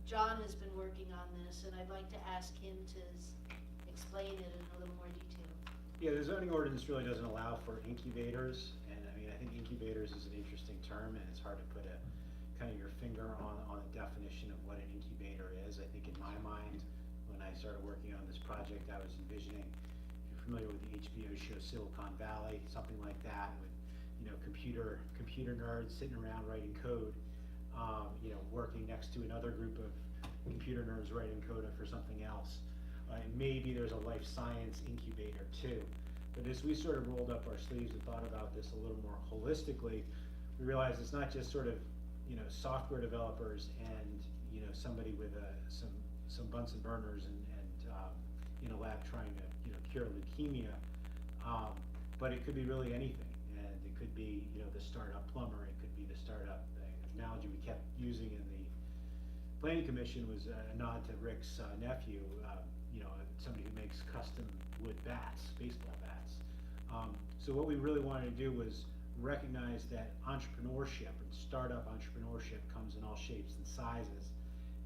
John has been working on this, and I'd like to ask him to explain it in a little more detail. Yeah, the zoning ordinance really doesn't allow for incubators, and I mean, I think incubators is an interesting term, and it's hard to put kind of your finger on a definition of what an incubator is. I think in my mind, when I started working on this project, I was envisioning, if you're familiar with the HBO show Silicon Valley, something like that, with, you know, computer nerds sitting around writing code, you know, working next to another group of computer nerds writing code for something else. And maybe there's a life science incubator too. But as we sort of rolled up our sleeves and thought about this a little more holistically, we realized it's not just sort of, you know, software developers and, you know, somebody with some Bunsen burners and in a lab trying to, you know, cure leukemia, but it could be really anything. And it could be, you know, the startup plumber, it could be the startup, the analogy we kept using in the planning commission was a nod to Rick's nephew, you know, somebody who makes custom wood bats, baseball bats. So what we really wanted to do was recognize that entrepreneurship and startup entrepreneurship comes in all shapes and sizes.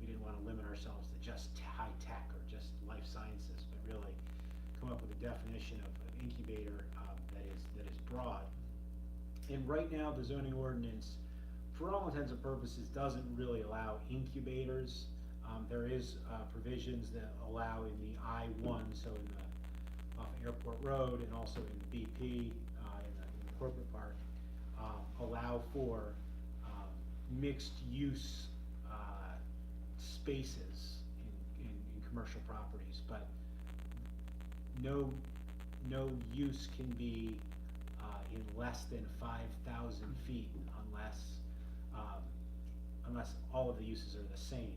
We didn't want to limit ourselves to just high tech or just life sciences, but really come up with a definition of incubator that is broad. And right now, the zoning ordinance, for all intents and purposes, doesn't really allow incubators. There is provisions that allow in the I-1, so in the off Airport Road, and also in the BP, in the corporate park, allow for mixed use spaces in commercial properties, but no use can be in less than 5,000 feet unless all of the uses are the same.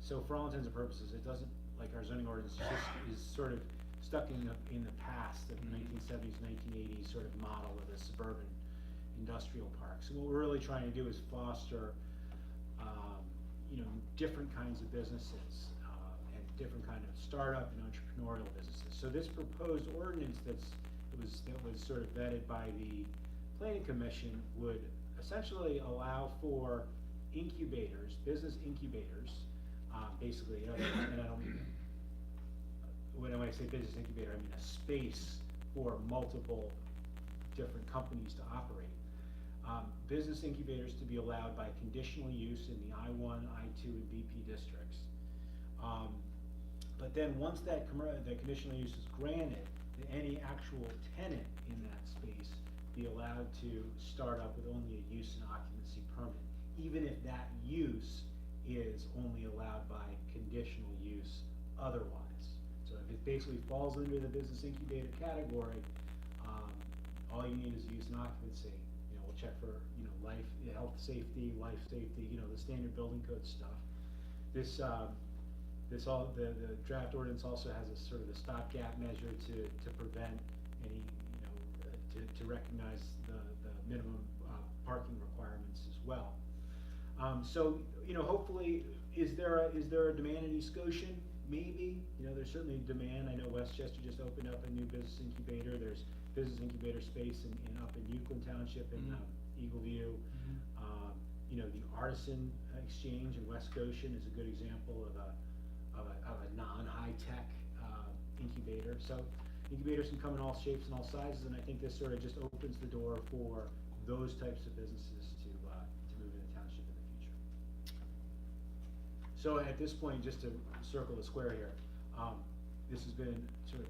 So for all intents and purposes, it doesn't, like our zoning ordinance just is sort of stuck in the past of the 1970s, 1980s sort of model of the suburban industrial park. So what we're really trying to do is foster, you know, different kinds of businesses and different kind of startup and entrepreneurial businesses. So this proposed ordinance that was sort of vetted by the planning commission would essentially allow for incubators, business incubators, basically, in other words, and I don't mean, when I say business incubator, I mean a space for multiple different companies to operate. Business incubators to be allowed by conditional use in the I-1, I-2, and BP districts. But then once the conditional use is granted, any actual tenant in that space be allowed to start up with only a use and occupancy permit, even if that use is only allowed by conditional use otherwise. So if it basically falls under the business incubator category, all you need is use and occupancy. You know, we'll check for, you know, health safety, life safety, you know, the standard building code stuff. The draft ordinance also has a sort of a stopgap measure to prevent any, you know, to recognize the minimum parking requirements as well. So, you know, hopefully, is there a demand in East Goshen? Maybe. You know, there's certainly demand. I know Westchester just opened up a new business incubator. There's business incubator space up in Euclid Township and Eagle View. You know, the Artisan Exchange in West Goshen is a good example of a non-high-tech incubator. So incubators can come in all shapes and all sizes, and I think this sort of just opens the door for those types of businesses to move in the township in the future. So at this point, just to circle the square here, this has been sort of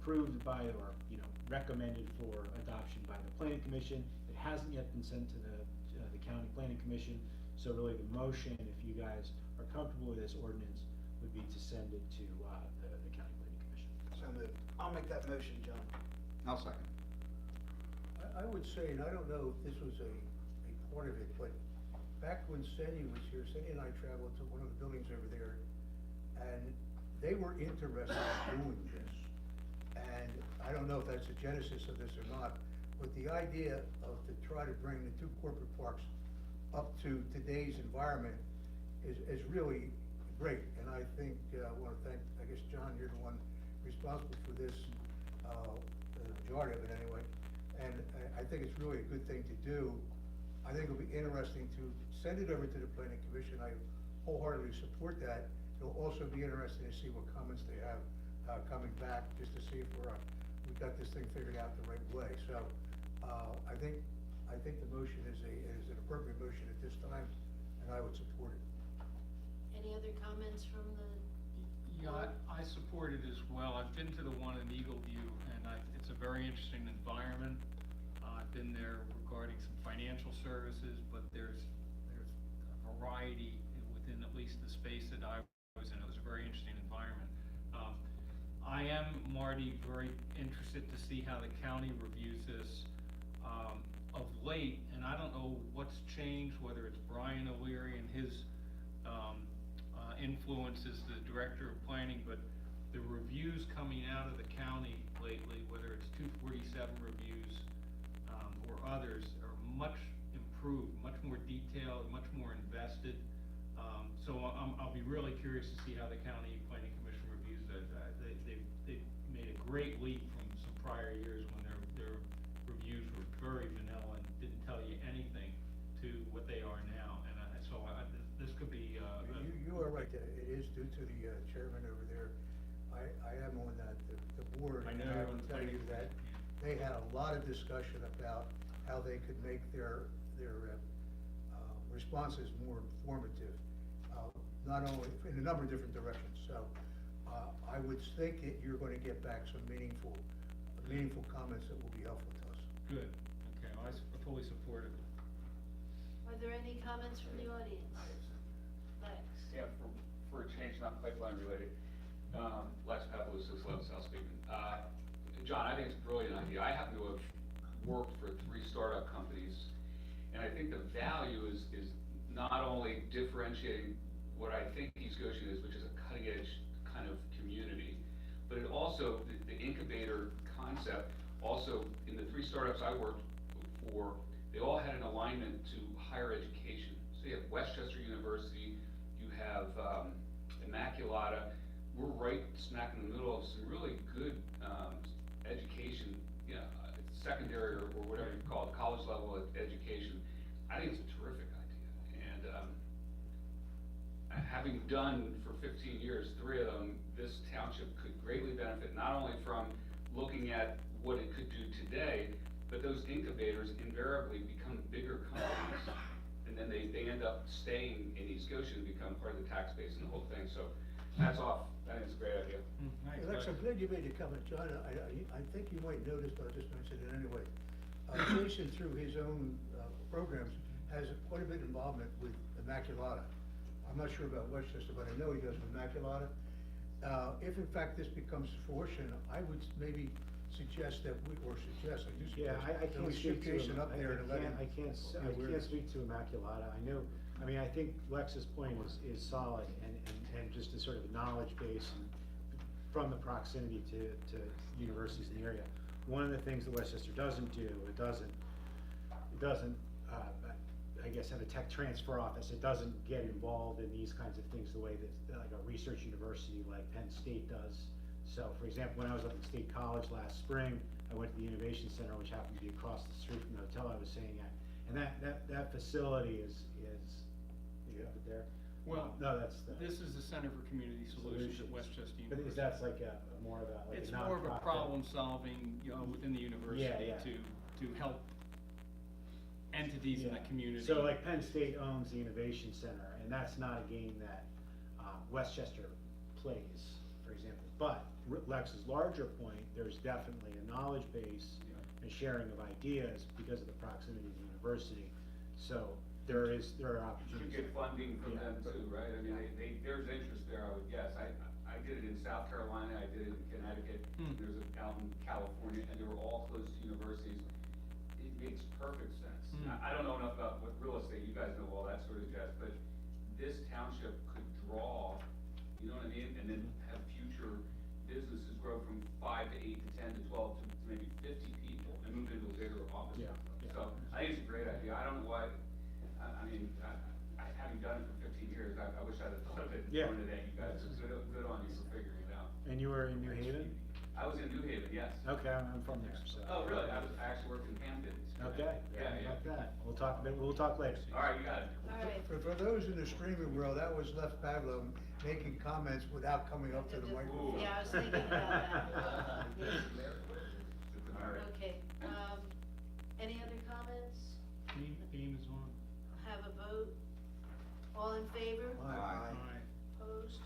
approved by, or, you know, recommended for adoption by the Planning Commission. It hasn't yet been sent to the County Planning Commission, so really the motion, if you guys are comfortable with this ordinance, would be to send it to the County Planning Commission. So moved. I'll make that motion, John. I'll second. I would say, and I don't know if this was a part of it, but back when Sandy was here, Sandy and I traveled to one of the buildings over there, and they were interested in doing this. And I don't don't know if that's the genesis of this or not, but the idea of to try to bring the two corporate parks up to today's environment is really great. And I think, I wanna thank, I guess, John, you're the one responsible for this, the majority of it anyway. And I think it's really a good thing to do. I think it'll be interesting to send it over to the planning commission. I wholeheartedly support that. It'll also be interesting to see what comments they have, coming back, just to see if we got this thing figured out the right way. So, I think the motion is an appropriate motion at this time, and I would support it. Any other comments from the? Yeah, I support it as well. I've been to the one in Eagle View, and it's a very interesting environment. I've been there regarding some financial services, but there's a variety within at least the space that I was in. It was a very interesting environment. I am, Marty, very interested to see how the county reviews this. Of late, and I don't know what's changed, whether it's Brian O'Leary and his influence as the director of planning, but the reviews coming out of the county lately, whether it's 247 reviews or others, are much improved, much more detailed, much more invested. So I'll be really curious to see how the county planning commission reviews it. They've made a great leap from some prior years when their reviews were very vanilla and didn't tell you anything to what they are now. And so this could be. You are right, it is due to the chairman over there. I am on the board. I know and I you're will on the tell you planning that they had a lot of discussion about how they could make their responses more informative, not only in a number of different directions. So I would think you're going to get back some meaningful comments that will be helpful to us. Good, okay, well, I fully support it. Are there any comments from the audience? Lex? Yeah, for a change, not pipeline related. Lex Pavlis, 611 South Speakman. John, I think it's a brilliant idea. I happen to have worked for 3 startup companies, and I think the value is not only differentiating what I think East Goshen is, which is a cutting edge kind of community, but it also, the incubator concept, also in the 3 startups I worked for, they all had an alignment to higher education. So you have Westchester University, you have Immaculata. We're right smack in the middle of some really good education, you know, secondary or whatever you call it, college level education. I think it's a terrific idea. And having done for 15 years, 3 of them, this township could greatly benefit not only from looking at what it could do today, but those incubators invariably become bigger companies, and then they end up staying in East Goshen and become part of the tax base and the whole thing. So hats off. I think it's a great idea. Nice. Hey, Lex, I'm glad you made the comment, John. I think you might notice, but I'll just mention it anyway. Jason, through his own programs, has quite a bit of involvement with Immaculata. I'm not sure about Westchester, but I know he does with Immaculata. If in fact this becomes fruition, I would maybe suggest that I do Yeah, suggest I that can't we shoot speak to Jason him. up there to let him. I can't speak to Immaculata. I think Lex's point is solid, and just a sort of knowledge base and from the proximity to universities in the area. One of the things that Westchester doesn't do, it doesn't, I guess, have a tech transfer office. It doesn't get involved in these kinds of things the way that like a research university like Penn State does. So, for example, when I was up at State College last spring, I went to the Innovation Center, which happened to be across the street from the hotel I was staying at. And that facility is, you have it there? Well, No, that's the. this is the Center for Community Solutions at Westchester But University. is that like more of a, like a It's more of a nonprofit? problem solving, within the university Yeah. to help entities in the Yeah. community. So like Penn State owns the Innovation Center, and that's not a game that Westchester plays, for example. But Lex's larger point, there's definitely a knowledge base and sharing of ideas because of the proximity to the university. So there are You opportunities. get funding from Yeah. them too, right? I mean, there's interest there, I would guess. I did it in South Carolina, I did it in Connecticut, there's out in California, and they were all close to universities. It makes perfect sense. I don't know enough about what real estate, you guys know all that sort of jazz, but this township could draw, you know what I mean? And then have future businesses grow from 5 to 8 to 10 to 12 to office. Yeah, yeah. So, I think it's a great idea, I don't know why, I mean, having done it for 15 years, I wish I'd have thought of it Yeah. during the day, you guys, good on you for figuring it out. And you were in New Haven? I was in New Haven, yes. Okay, I'm from there, so. Oh, really? I actually worked in Hampton. Okay. Yeah, yeah. About that. We'll talk later. All right, you got it. All right. For those in the streaming world, that was Left Pavlo making comments without coming up to the microphone. Yeah, I was thinking about that. All right. Okay, any other comments? Game is on. Have a vote? All in favor? Aye. Opposed?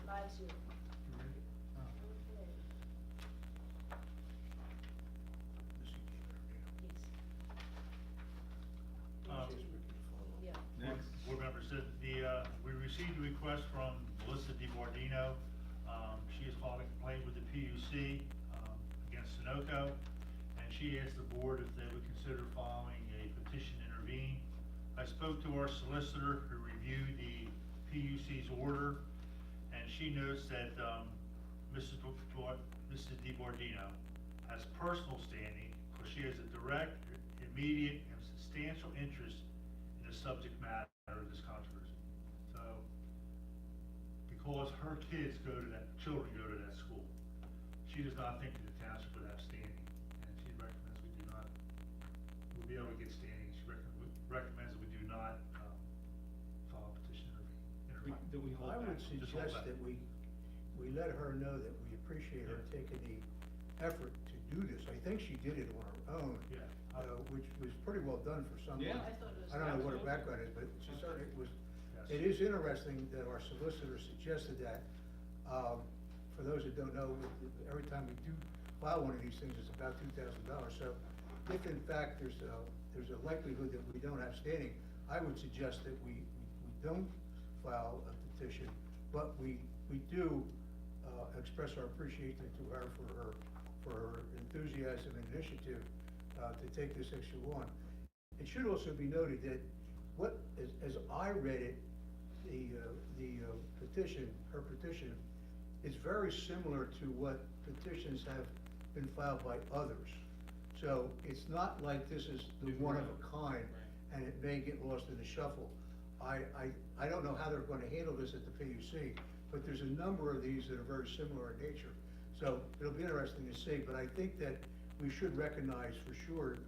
5-0. Okay. Yes. Yeah. Next. Board members, we received a request from Melissa DiBordino. She has filed a complaint with the PUC against Sunoco, and she asked the board if they would consider filing a petition to intervene. I spoke to our solicitor who reviewed the PUC's order, and she notes that Mrs. DiBordino has personal standing because she has a direct, immediate, and substantial interest in the subject matter of this controversy. So, because her children go to that school, she does not think that the township would have standing, and she recommends we do not, we'll be able to get standing. She recommends that we do not file a petition to intervene. That we hold I would back. Just hold suggest back. that we let her know that we appreciate her taking the effort to do this. I think she did it on her own. Yeah. Which was pretty well done for someone. Yeah. I thought it was I don't know what her absolutely. background is, but she certainly was. Yes. It is interesting that our solicitor suggested that. For those that don't know, every time we do file one of these things, it's about $2,000. So if in fact there's a likelihood that we don't have standing, I would suggest that we don't file a petition, but we do express our appreciation to her for her enthusiasm and initiative to take this issue on. It should also be noted that as I read it, the petition, her petition, is very similar to what petitions have been filed by others. So it's not like this is the one of a kind, and it may get lost in the shuffle. I don't know how they're going to handle this at the PUC, but there's a number of these that are very similar in nature. So it'll be interesting to see, but I think that we should recognize for sure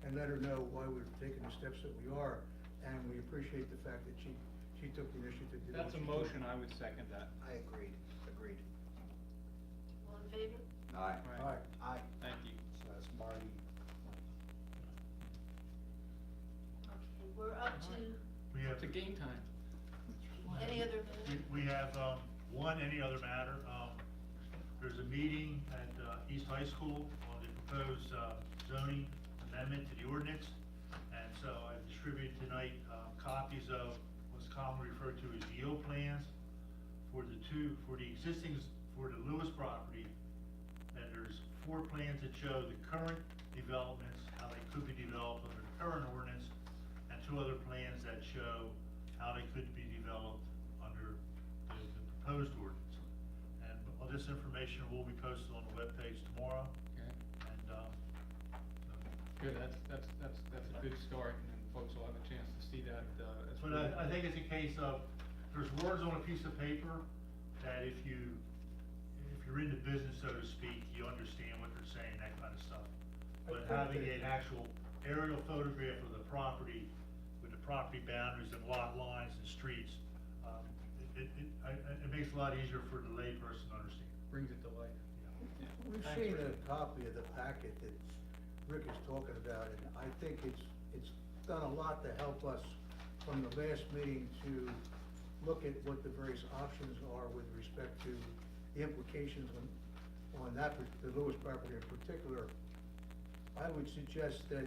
and let her know why we're taking the steps that we are, and we appreciate the fact that she took the initiative to do what That's a she did. motion, I would second that. I agreed. All in favor? Aye. Right. Aye. Thank you. So that's Marty. Okay, we're up to, We have, It's a game time. any other we have, any other matter. There's a meeting at East High School on the proposed zoning amendment to the ordinance. And so I've distributed tonight copies of what's commonly referred to as yield plans for the Lewis property. And there's 4 plans that show the current developments, how they could be developed under the current ordinance, and 2 other plans that show how they could be developed under the proposed ordinance. And all this information will be posted on the webpage tomorrow. Okay. And, Good, that's a good start, and then folks will have a chance to see that, as But I think it's a case of, there's words on a piece of paper that if you're in the business, so to speak, you understand what they're saying, that kind of stuff. But having an actual aerial photograph of the property with the property boundaries and lot lines and streets, it makes it a lot easier for the layperson to understand. brings it to life. Yeah. We've Thanks, seen Rick. a copy of the packet that Rick is talking about, and I think it's done a lot to help us from the last meeting to look at what the various options are with respect to the implications on the Lewis property in particular. I would suggest that,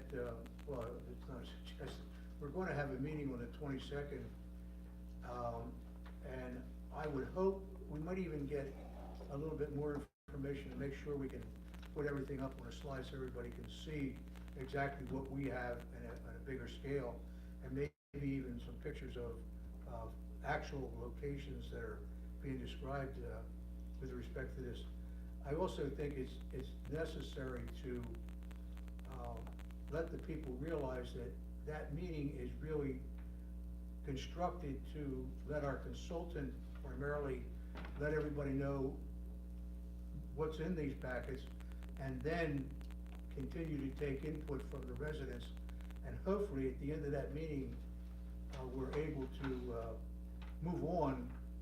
well, it's not a suggestion, we're going to have a meeting on the 22nd, and I would hope we might even get a little bit more information to make sure we can put everything up on a slide so everybody can see exactly what we have on a bigger scale, and maybe even some pictures of actual locations that are being described with respect to this. I also think it's necessary to let the people realize that that meeting is really constructed to let our consultant primarily let everybody know what's in these packets, and then continue to take input from the residents. And hopefully, at the end of that meeting, we're able to move on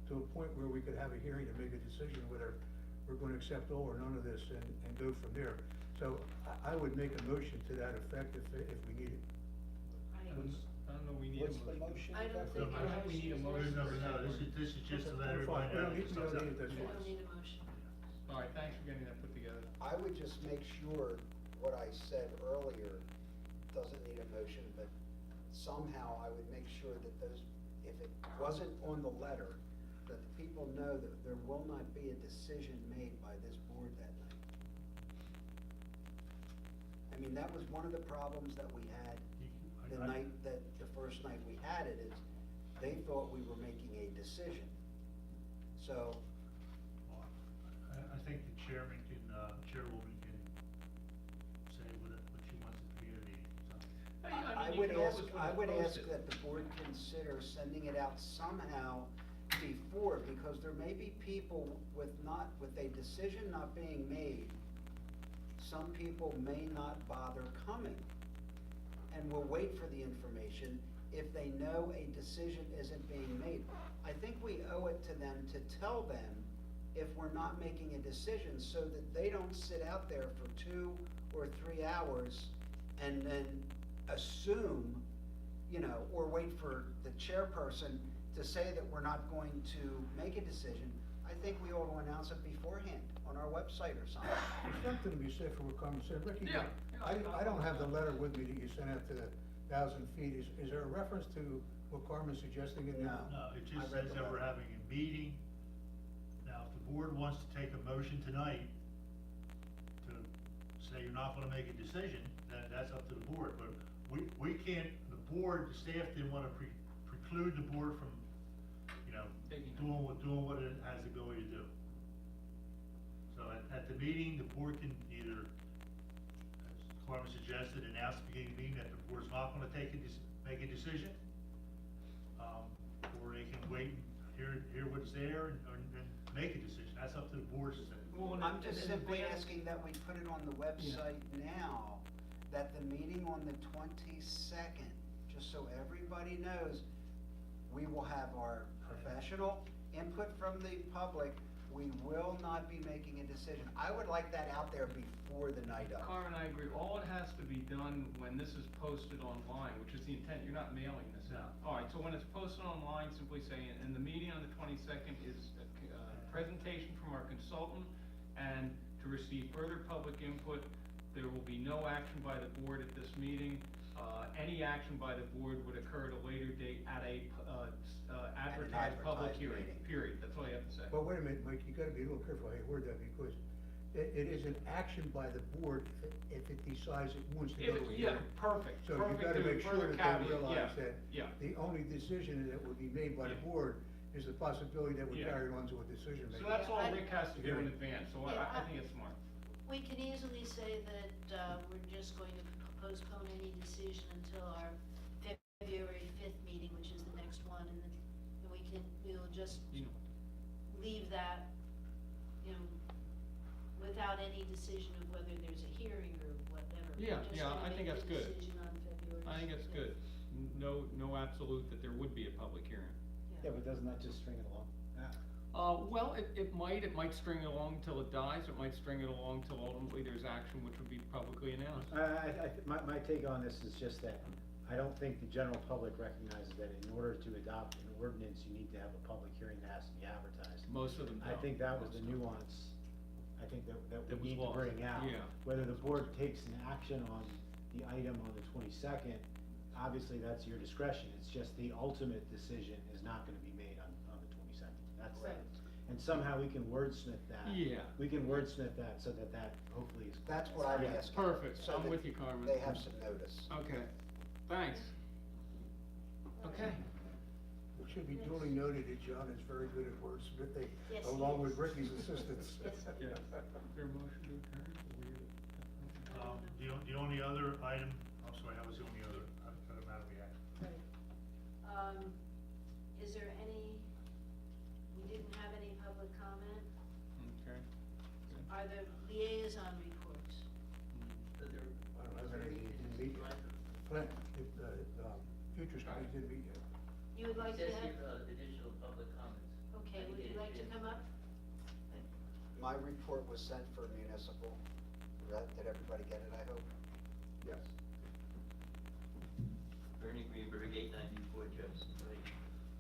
to a point where we could have a hearing to make a decision whether we're going to accept all or none of this and go from there. So I would make a motion to that effect if we need it. I don't know, we need a What's the motion. motion? I don't think. I think we need a motion. No, this is just to let everybody We know. don't need- we don't need it, that's We fine. don't need a motion. All right, thanks for getting that put together. I would just make sure what I said earlier doesn't need a motion, but somehow I would make sure that those, if it wasn't on the letter, that the people know that there will not be a decision made by this board that night. I mean, that was one of the problems that we had the night that, the first night we had it, is they thought we were making a decision. So, I think the chairman can, chairwoman can say what she wants at the beginning of the meeting, so. I you would can always ask, put I it would ask posted. that the board consider sending it out somehow before, because there may be people with a decision not being made. Some people may not bother coming, and will wait for the information if they know a decision isn't being made. I think we owe it to them to tell them if we're not making a decision, so that they don't sit out there for 2 or 3 hours and then assume, or wait for the chairperson to say that we're not going to make a decision. I think we ought to announce it beforehand on our website or something. There's something to be said for what Carmen said. Ricky, Yeah, I don't have the letter with me that you sent out to the 1,000 feet. Is there a reference to what Carmen's suggesting in there? No. No, it I just read says the that we're letter. having a meeting. Now, if the board wants to take a motion tonight to say you're not gonna make a decision, then that's up to the board, but we can't, the board, the staff didn't wanna preclude the board from, doing what it has the ability to do. So at the meeting, the board can either, as Carmen suggested, announce at the beginning of the meeting that the board's not gonna make a decision. Or they can wait and hear what's there and make a decision. That's up to the board to say. Well, I'm just and simply Vance- asking that we put it on the website now, that the meeting on the 22nd, just so everybody knows, we will have our professional input from the public. We will not be making a decision. I would like that out there before the night of. Carmen, I agree. All it has to be done when this is posted online, which is the intent, you're not mailing this out. All right, so when it's posted online, simply say, and the meeting on the 22nd is a presentation from our consultant, and to receive further public input, there will be no action by the board at this meeting. Any action by the board would occur at a later date at a advertised public advertised hearing, meeting. period. That's all you have to say. But wait a minute, Mike, you gotta be a little careful how you word that, because it is an action by the board if it decides it wants to go to a Yeah, hearing. perfect. So you Perfect gotta to make sure further that caveat, they realize yeah, that yeah. the only decision that would be made by the Yeah. board is the possibility that we Yeah. carry it on to a decision So making. that's all Yeah, Rick has to do in Hearing. advance, so Yeah, I think it's smart. We can easily say that, we're just going to postpone any decision until our February 5th meeting, which is the next one, and then we'll just You know, leave that, without any decision of whether there's a hearing or whatever. We're Yeah, just yeah, gonna I think make that's the good. decision on February I think that's 5th. good. No absolute that there would be a public hearing. Yeah, but doesn't that just string it along? Well, it might string it along till it dies, it might string it along till ultimately there's action which would be publicly announced. My take on this is just that I don't think the general public recognizes that in order to adopt an ordinance, you need to have a public hearing that has to be advertised. Most of them I don't. think that was the Most of them. nuance, I think that That was we need to lost. bring out. Yeah. Whether the board takes an action on the item on the 22nd, obviously that's your discretion. It's just the ultimate decision is not gonna be made on the 22nd. That's Right. And somehow we can wordsmith that. Yeah. We can wordsmith that so that hopefully is. That's what I'm Yeah. asking. Perfect. so I'm that with you, Carmen. They have some notice. Okay, thanks. Okay. It should be duly noted that John is very good at wordsmithing, Yes, he along with is. Ricky's assistance. Yes, he Yeah. is. Is there a motion to adjourn? The only other item Is there any, we didn't have any public comment? Okay. Are there liaison reports? But there, I don't have any, didn't meet yet. Clint, Futures Committee didn't meet yet. You would like to it says have? here, additional public comments. Okay, would you like to come up? My report was sent for municipal. Did everybody get it, I hope? Yes. Bernie Greenberg, 894 Jefferson Way.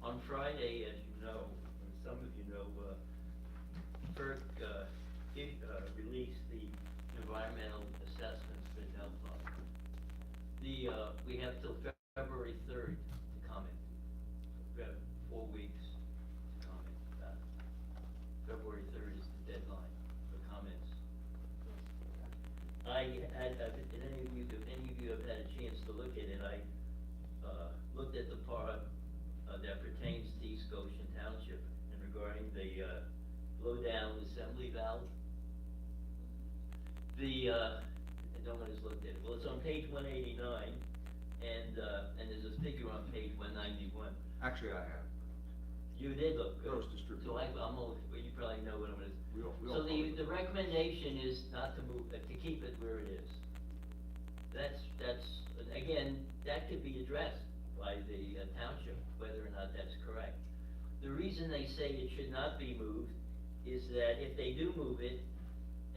On Friday, as you know, and some of you know, FERC released the environmental assessments for Delphi. We have till February 3rd to comment. We have 4 weeks to comment. February 3rd is the deadline for comments. If any of you have had a chance to look at it, I looked at the part that pertains to East Goshen Township and regarding the blow-down assembly valve. No one has looked at it. Well, it's on page 189, and there's a figure on page 191. Actually, I have. You did look good. Gross distributed. So I'm old, but you probably know what I'm gonna. We all So probably the do. recommendation is not to move, to keep it where it is. That's, again, that could be addressed by the township, whether or not that's correct. The reason they say it should not be moved is that if they do move it,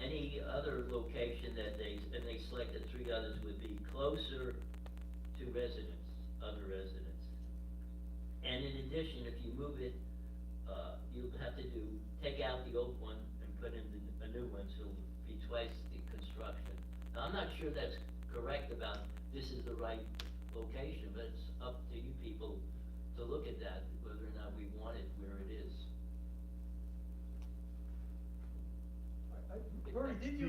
any other location that and they selected 3 others would be closer to residents, other residents. And in addition, if you move it, you'll have to take out the old one and put in a new one, so it'll be twice the construction. Now, I'm not sure that's correct about this is the right location, but it's up to you people to look at that, whether or not we want it where it is. Bernie, didn't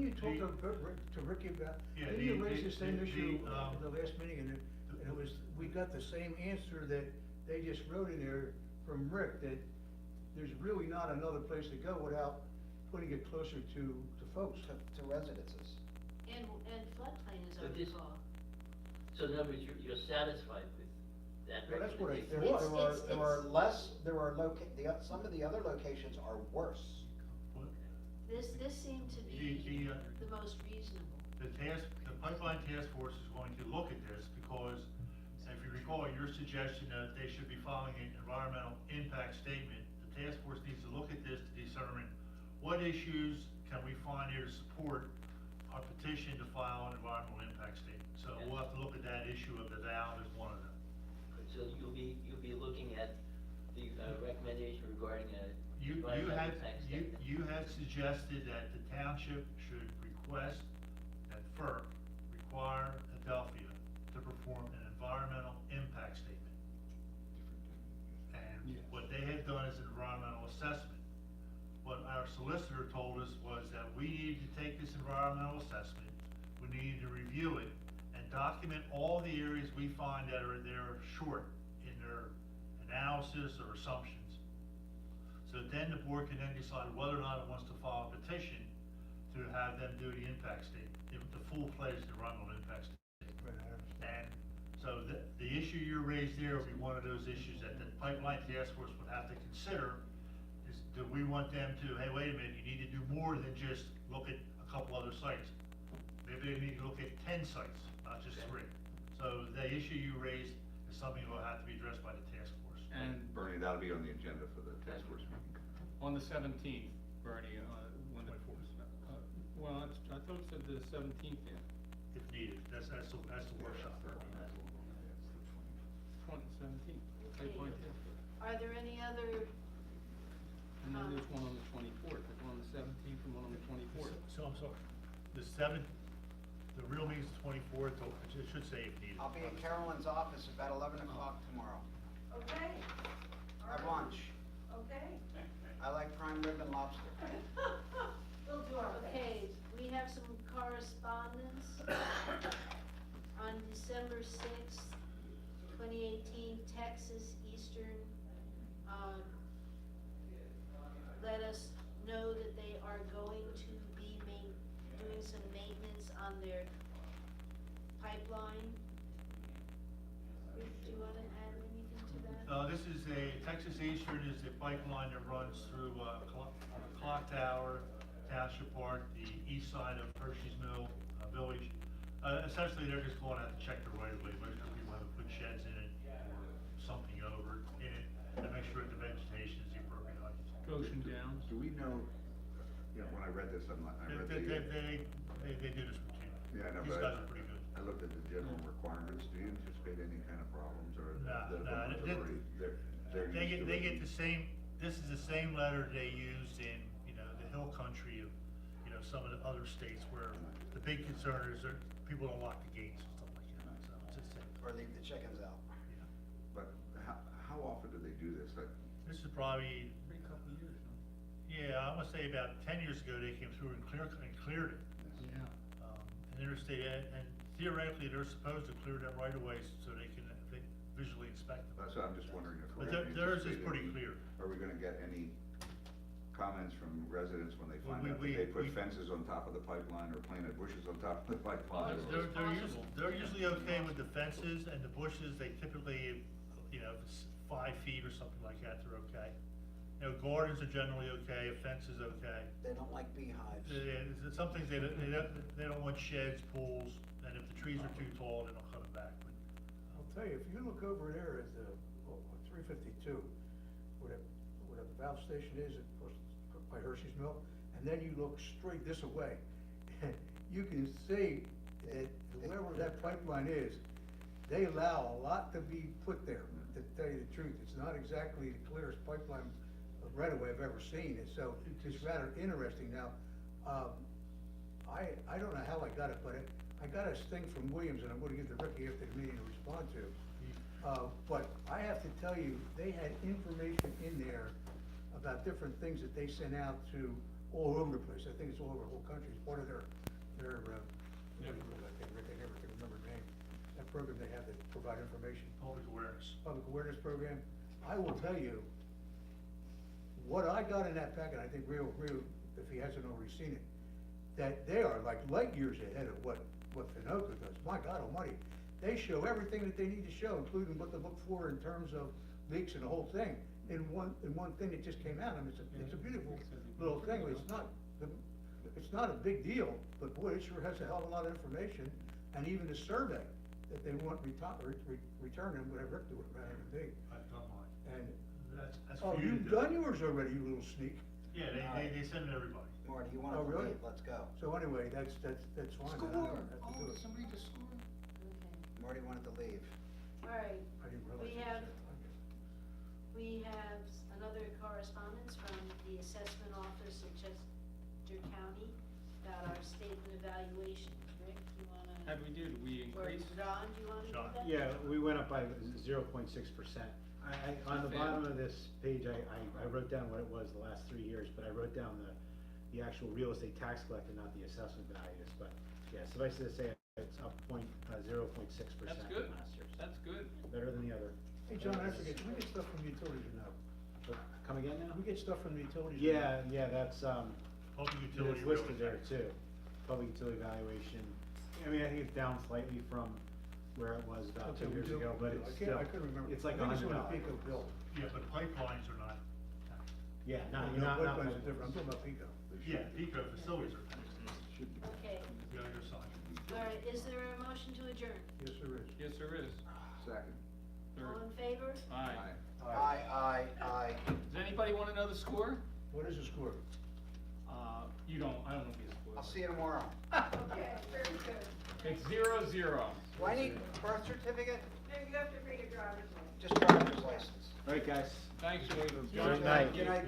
you talk to Ricky about, Yeah, didn't you the- raise the same the- issue the, in the last meeting, and it was, we got the same answer that they just wrote in there from Rick, that there's really not another place to go without putting it closer to folks. To residences. And floodplain, as I But this- recall. So in other words, you're satisfied with that Well, that's what I recommendation? thought. There are some of the other locations are worse. This seemed to be The, the most reasonable. The pipeline task force is going to look at this because, if you recall, your suggestion that they should be following an environmental impact statement, the task force needs to look at this to determine what issues can we find here to support our petition to file an environmental impact statement. So we'll have to look at that issue of the valve as one of them. So you'll be looking at the recommendation regarding a You environmental had, impact statement. you had suggested that the township should request that FERC require Adelphia to perform an environmental impact statement. And what they had done is an environmental assessment. What our solicitor told us was that we needed to take this environmental assessment, we needed to review it, and document all the areas we find that are short in their analysis or assumptions. So then the board can then decide whether or not it wants to file a petition to have them do the impact statement, the full-fledged environmental impact statement. And so the issue you raised there would be one of those issues that the pipeline task force would have to consider, is do we want them to, hey, wait a minute, you need to do more than just look at a couple other sites. Maybe they need to look at 10 sites, not just 3. So the issue you raised is something that will have to be addressed by the task force. And Bernie, that'll be on the agenda for the task force meeting. on the 17th, Bernie, when the, well, I thought it said the 17th, yeah. If needed, that's the workshop. 17th, pipeline task force. Are there any other, And then there's one on the 24th, there's one on the 17th and one on the 24th. So I'm sorry, the 7th, the real meeting's the 24th, so it should say if needed. I'll be in Carolyn's office about 11 o'clock tomorrow. okay, At lunch. okay. I like prime rib and lobster. We'll do our best. Okay, we have some correspondence. On December 6th, 2018, Texas Eastern, let us know that they are going to be doing some maintenance on their pipeline. Rick, do you wanna add anything This is Texas Eastern is the pipeline that runs through, Clock Tower, Township Park, the east side of Hershey's Mill, Village. Essentially, they're just going out to check the right of way, whether people have put sheds in it or something over in it, to make sure the vegetation is the appropriate height. Goshen Downs. Do we know, when I read this, I read They the. do this routinely. Yeah, I know, These but guys are pretty good. I looked at the general requirements. Do you anticipate any kind of problems or? No, They're They used to get it? the same, this is the same letter they used in, the hill country of, some of the other states where the big concern is that people don't lock the gates and stuff like that, so it's the same. Or leave the chickens out. Yeah. But how often do they do this? Like, This is probably, Every couple of years, huh? yeah, I must say about 10 years ago, they came through and cleared it. Yeah. And interstate, and theoretically, they're supposed to clear them right away so they can visually inspect them. that's what I'm just wondering if. we're But gonna theirs is anticipate pretty any- clear. Are we gonna get any comments from residents when they Well, find out that we- they put we- fences on top of the pipeline or planted bushes on top of the pipeline? They're, or- they're usually okay with the fences and the bushes, they typically, if it's 5 feet or something like that, they're okay. Gardens are generally okay, a fence is okay. They don't like beehives. Some things they don't want sheds, pools, and if the trees are too tall, they don't cut them back, but. I'll tell you, if you look over there at the, 352, where the valve station is, of course, by Hershey's Mill, and then you look straight this way, you can see that wherever that pipeline is, they allow a lot to be put there, to tell you the truth. It's not exactly the clearest pipeline right away I've ever seen, and so it's rather interesting. Now, I don't know how I got it, but I got a thing from Williams, and I'm gonna give to Ricky after the meeting to respond to. But I have to tell you, they had information in there about different things that they sent out to all over the place. I think it's all over the whole country. It's part of their, what do you call that thing, Rick? I never can remember the name. That program they have that provide information. Public awareness. Public awareness program. I will tell you, what I got in that packet, I think real, if he hasn't already seen it, that they are like light years ahead of what Finoka does. My God almighty. They show everything that they need to show, including what to look for in terms of leaks and the whole thing, in one thing that just came out. I mean, it's a beautiful little thing. It's not a big deal, but boy, it sure has a hell of a lot of information, and even the survey that they want return and whatever Rick do it, rather than big. I've done mine. And, That's oh, for you you've to do. done yours already, you little sneak. Yeah, they send it to everybody. Marty, you want Oh, to really? leave, let's go. So anyway, that's fine. I don't have to do it. somebody just scored. Okay. Marty wanted to leave. All right, I didn't realize. We it was have- that time yet. we have another correspondence from the assessment office of Chester County about our statement evaluation. Rick, you wanna? How'd we do? Did we Or increase? John, do you wanna do John. that? Yeah, we went up by 0.6%. On the Not bad. bottom of this page, I wrote down what it was the last 3 years, but I wrote down the actual real estate tax collected, not the assessment values, but, yeah, suffice it to say, it's up 0.6% That's from good. last year. That's good. Better than the other. Hey, John, I forget, do we get stuff from the utilities or no? But come again now? Do we get stuff from the utilities? or no? Yeah, that's, Public utility. it's listed there too. Public utility valuation. I mean, I think it's down slightly from where it was about Okay, 2 we years do. ago, but I it's can't- still, I couldn't remember. it's like I think it's on $100. the Pico bill. Yeah, but pipelines are not. Yeah, not, No, not. pipelines are different, I'm talking about Pico. Yeah, Pico facilities are. Okay, The other side. all right, is there a motion to adjourn? Yes, there is. Yes, there is. Second. All Third. in favor? Aye. Aye. Does anybody want to know the score? What is the score? You don't, I don't know the score. I'll see you tomorrow. Okay, very good. It's 0-0. Do I need birth certificate? No, you have to bring a driver's license. Just driver's license. All right, guys. Thanks, Dave. Good night. Good night.